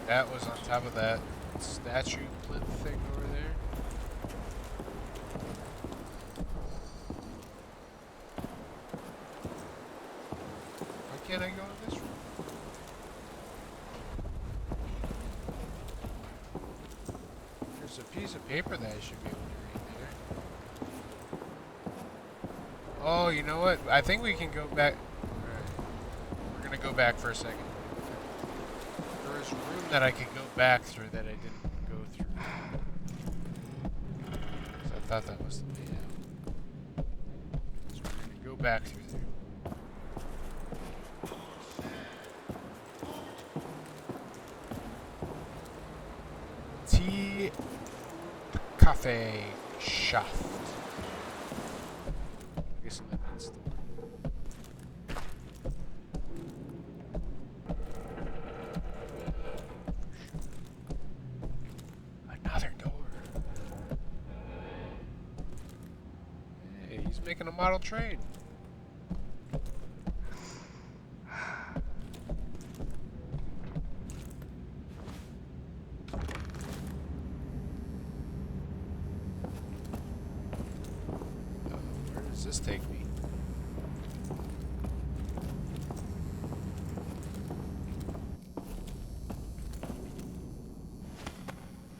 That was on top of that statue plinth thing over there. Why can't I go in this room? There's a piece of paper that I should be able to read there. Oh, you know what? I think we can go back. Alright. We're gonna go back for a second. There was room that I could go back through that I didn't go through. So I thought that was the way out. So we're going to go back through there. Tea Cafe Shaft. I guess that means the making a model train. Where does this take me?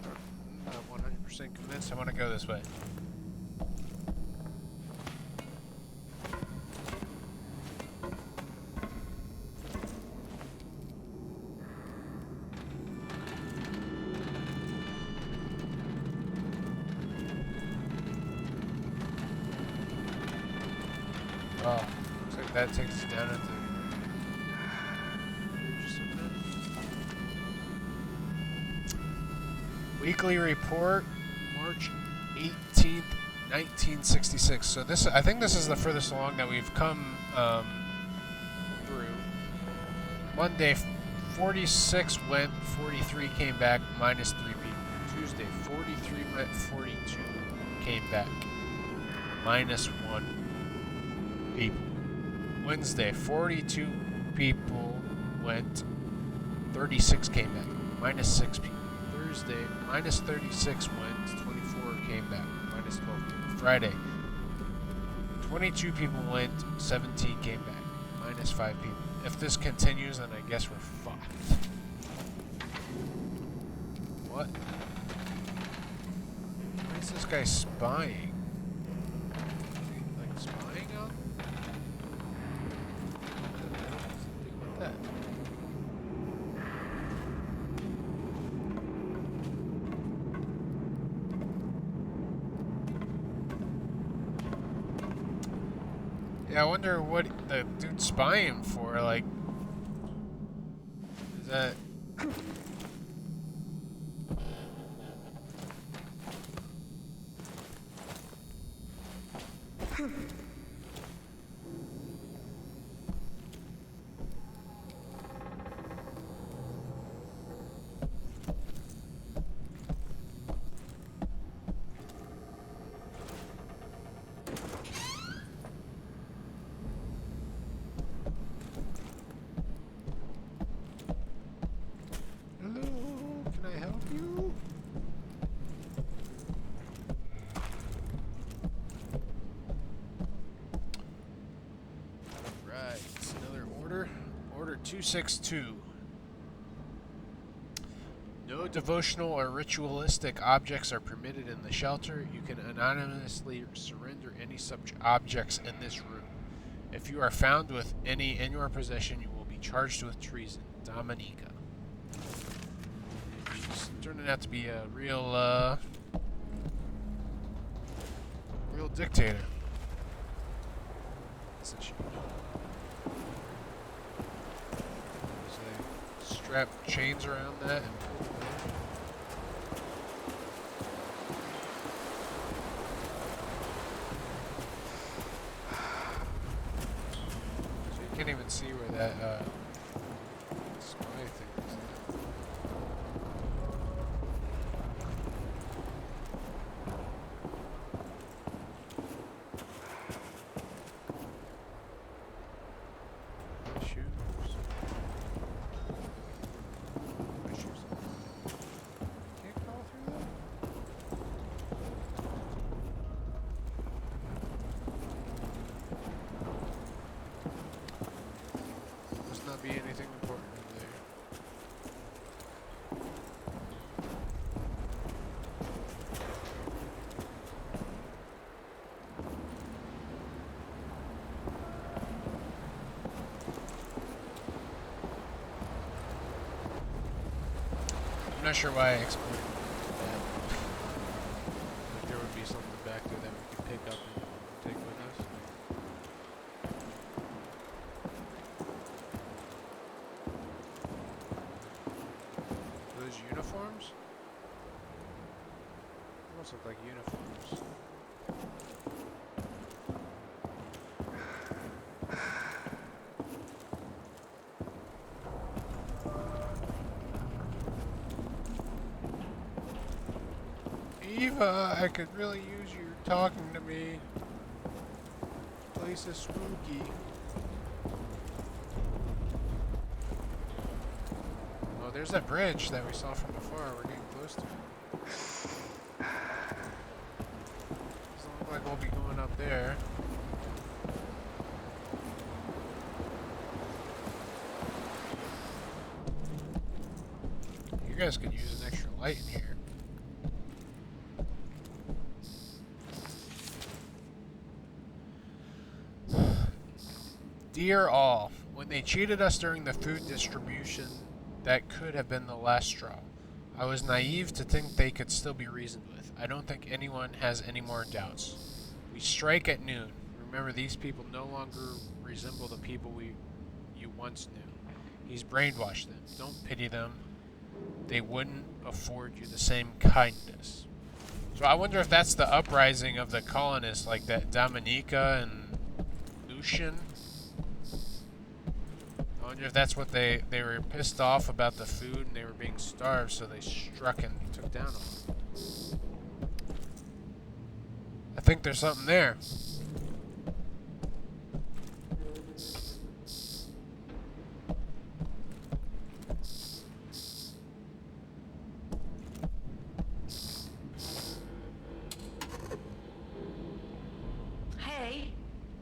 I'm not 100% convinced I want to go this way. Oh, looks like that takes us down into weekly report, March 18th, 1966. So this, I think this is the furthest along that we've come through. Monday, 46 went, 43 came back, minus 3 people. Tuesday, 43 went, 42 came back, minus 1 people. Wednesday, 42 people went, 36 came back, minus 6 people. Thursday, minus 36 went, 24 came back, minus 12 people. Friday, 22 people went, 17 came back, minus 5 people. If this continues, then I guess we're fucked. What? Why is this guy spying? Is he, like, spying on? Something with that. Yeah, I wonder what the dude's spying for. Like, is that? Right, another order. Order 262. No devotional or ritualistic objects are permitted in the shelter. You can anonymously surrender any such objects in this room. If you are found with any in your possession, you will be charged with treason. Dominika. She's turning out to be a real dictator. Isn't she? So they strap chains around that and pull it away. So you can't even see where that spy thing is. Be anything important over there. I'm not sure why I explored that. Like there would be something back there that we could pick up and take with us. Those uniforms? Almost look like uniforms. Eva, I could really use you talking to me. This place is spooky. Oh, there's that bridge that we saw from before. We're getting close to it. Doesn't look like we'll be going up there. You guys could use an extra light in here. Dear all, when they cheated us during the food distribution, that could have been the last straw. I was naive to think they could still be reasoned with. I don't think anyone has any more doubts. We strike at noon. Remember, these people no longer resemble the people you once knew. He's brainwashed them. Don't pity them. They wouldn't afford you the same kindness. So I wonder if that's the uprising of the colonists, like that Dominika and Lucjan. I wonder if that's what they were pissed off about the food and they were being starved, so they struck and took down on them. I think there's something there. Hey,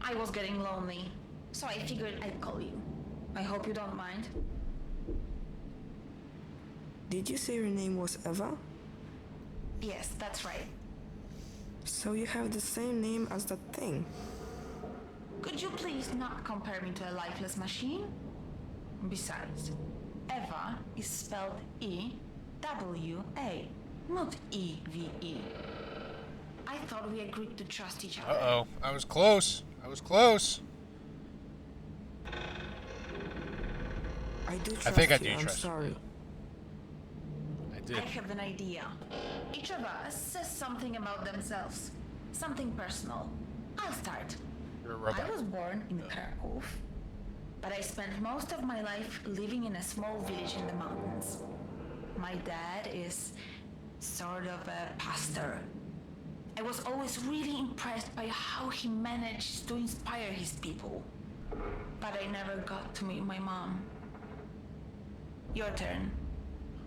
I was getting lonely, so I figured I'd call you. I hope you don't mind. Did you say your name was Eva? Yes, that's right. So you have the same name as that thing? Could you please not compare me to a lifeless machine? Besides, Eva is spelled E-W-A, not E-V-E. I thought we agreed to trust each other. Uh-oh. I was close. I was close. I do trust I think I do you, I'm trust you. sorry. I did. I have an idea. Each of us says something about themselves. Something personal. I'll start. You're a robot. I was born in Krakow, but I spent most of my life living in a small village in the mountains. My dad is sort of a pastor. I was always really impressed by how he managed to inspire his people. But I never got to meet my mom. Your turn.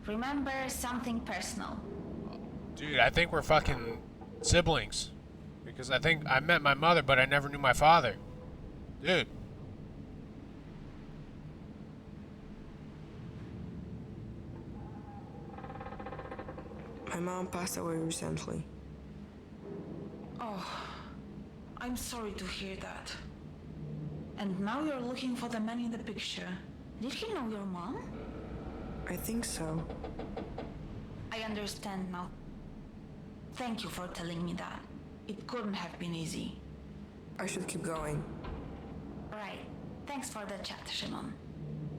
Remember something personal. Dude, I think we're fucking siblings. Because I think I met my mother, but I never knew my father. Dude. My mom passed away recently. Oh, I'm sorry to hear that. And now you're looking for the man in the picture. Did he know your mom? I think so. I understand now. Thank you for telling me that. It couldn't have been easy. I should keep going. Right. Thanks for the chat, Shimon.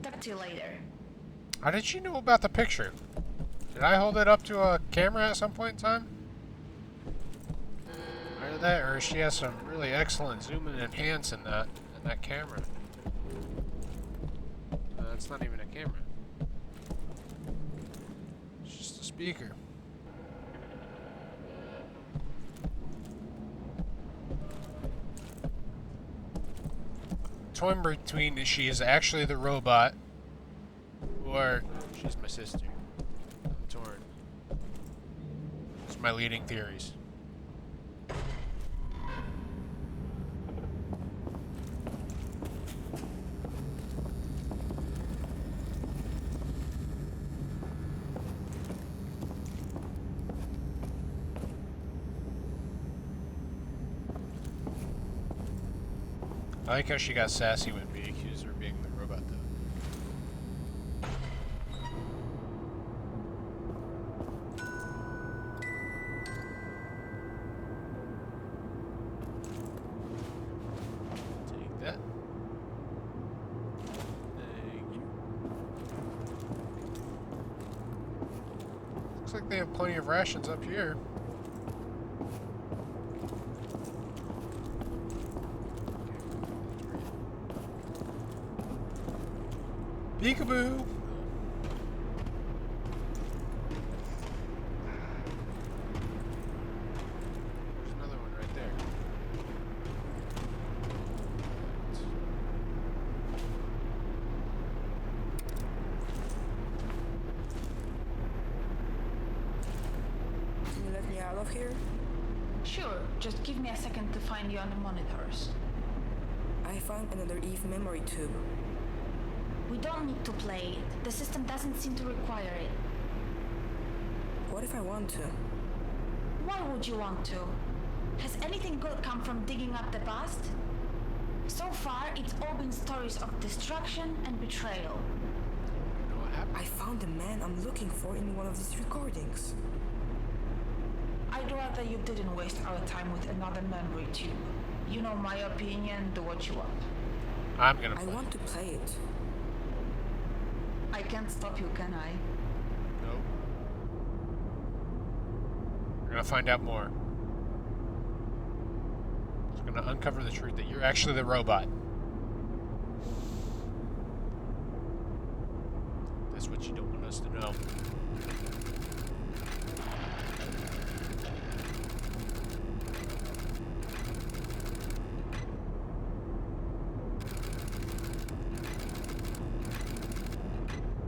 Talk to you later. How did she know about the picture? Did I hold it up to a camera at some point in time? Either that, or she has some really excellent zoom and enhance in that camera. It's not even a camera. It's just a speaker. Torn between she is actually the robot or she's my sister. I'm torn. Those are my leading theories. I like how she got sassy when we accused her of being the robot, though. Take that. Thank you. Looks like they have plenty of rations up here. Peekaboo! There's another one right there. Can you let me out of here? Sure, just give me a second to find you on the monitors. I found another Eve memory tube. We don't need to play it. The system doesn't seem to require it. What if I want to? Why would you want to? Has anything good come from digging up the past? So far, it's all been stories of destruction and betrayal. I found the man I'm looking for in one of these recordings. I'd rather you didn't waste our time with another memory tube. You know my opinion, do what you want. I'm gonna I play. want to play it. I can't stop you, can I? Nope. We're gonna find out more. It's gonna uncover the truth that you're actually the robot. That's what you don't want us to know.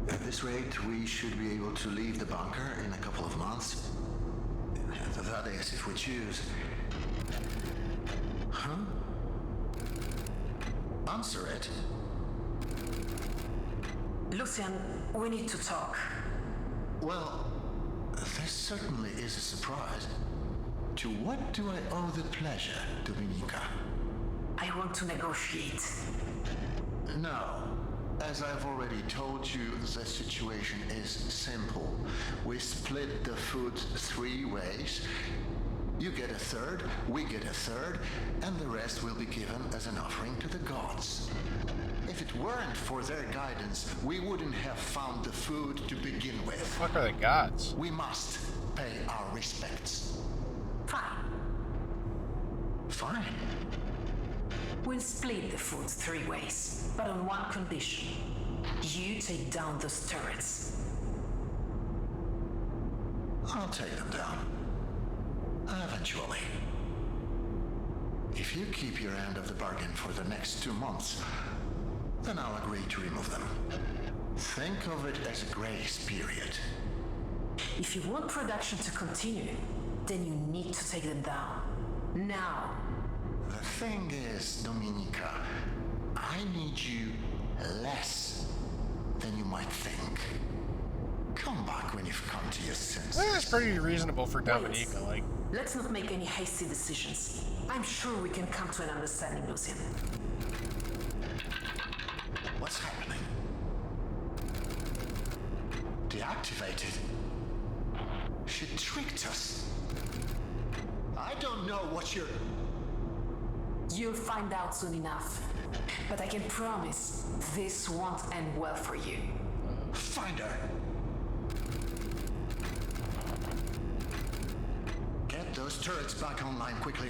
At this rate, we should be able to leave the bunker in a couple of months. That is, if we choose. Huh? Answer it. Lucjan, we need to talk. Well, this certainly is a surprise. To what do I owe the pleasure, Dominika? I want to negotiate. No. As I've already told you, the situation is simple. We split the food 3 ways. You get a third, we get a third, and the rest will be given as an offering to the gods. If it weren't for their guidance, we wouldn't have found the food to begin with. What the fuck are the gods? We must pay our respects. Fine. Fine. We'll split the food 3 ways, but on one condition. You take down those turrets. I'll take them down. Eventually. If you keep your end of the bargain for the next 2 months, then I'll agree to remove them. Think of it as a grace period. If you want production to continue, then you need to take them down. Now. The thing is, Dominika, I need you less than you might think. Come back when you've come to your senses. That's pretty reasonable for Dominika. Like, Let's not make any hasty decisions. I'm sure we can come to an understanding, Lucjan. What's happening? Deactivated. She tricked us. I don't know what you're... You'll find out soon enough. But I can promise this won't end well for you. Find her. Get those turrets back online quickly.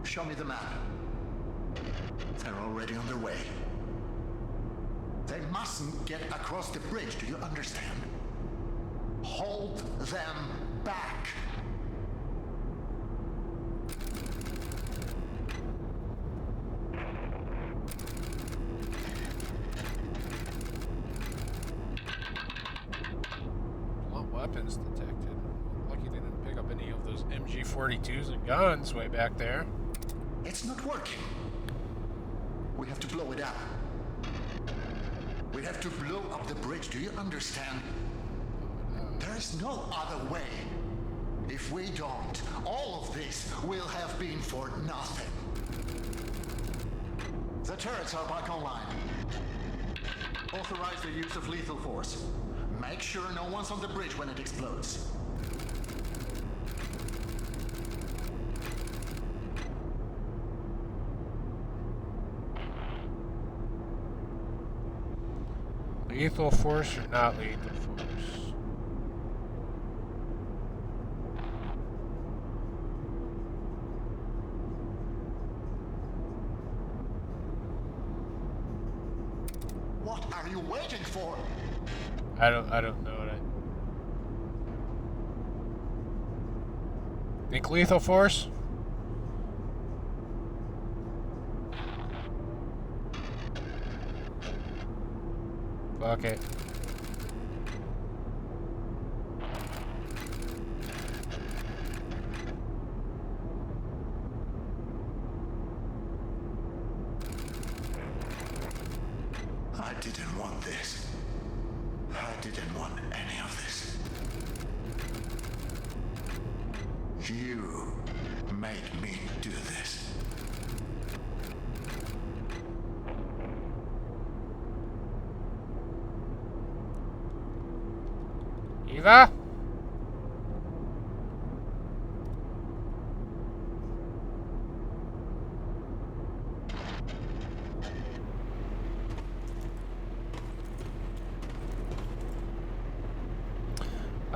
Show me the map. They're already on their way. They mustn't get across the bridge, do you understand? Hold them back. weapons detected. Lucky they didn't pick up any of those MG42s and guns way back there. It's not working. We have to blow it up. We have to blow up the bridge, do you understand? There is no other way. If we don't, all of this will have been for nothing. The turrets are back online. Authorize the use of lethal force. Make sure no one's on the bridge when it explodes. Lethal force or not lethal force? What are you waiting for? I don't know what think lethal force? Fuck it. I didn't want this. I didn't want any of this. You made me do this. Eva?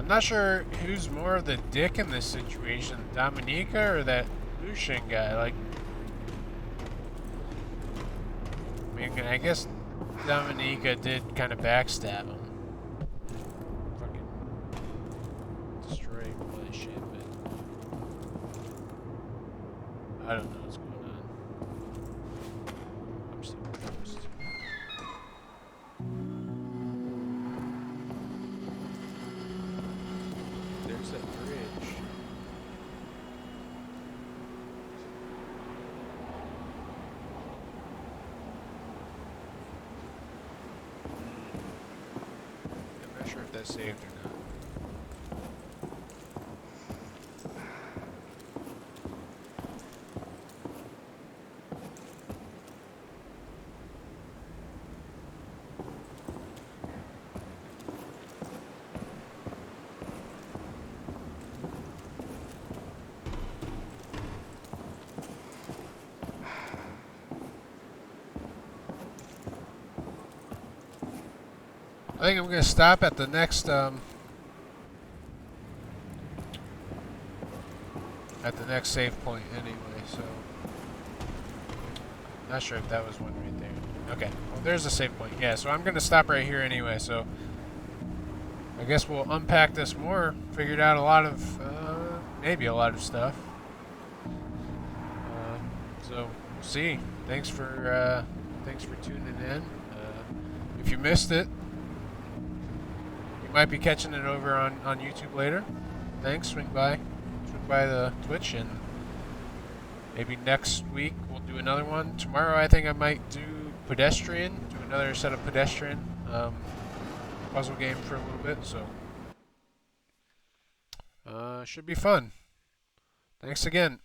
I'm not sure who's more of the dick in this situation, Dominika or that Lucjan guy. Like, I mean, I guess Dominika did kind of backstab him. Fucking destroying all this shit, but I don't know what's going on. I'm still confused. There's that bridge. I'm not sure if that's saved or not. I think I'm gonna stop at the next save point anyway, so not sure if that was one right there. Okay, well there's a save point. Yeah, so I'm gonna stop right here anyway, so I guess we'll unpack this more. Figured out a lot of maybe a lot of stuff. So we'll see. Thanks for tuning in. If you missed it, you might be catching it over on YouTube later. Thanks. Swing by the Twitch, and maybe next week we'll do another one. Tomorrow I think I might do another set of pedestrian puzzle game for a little bit. So should be fun. Thanks again.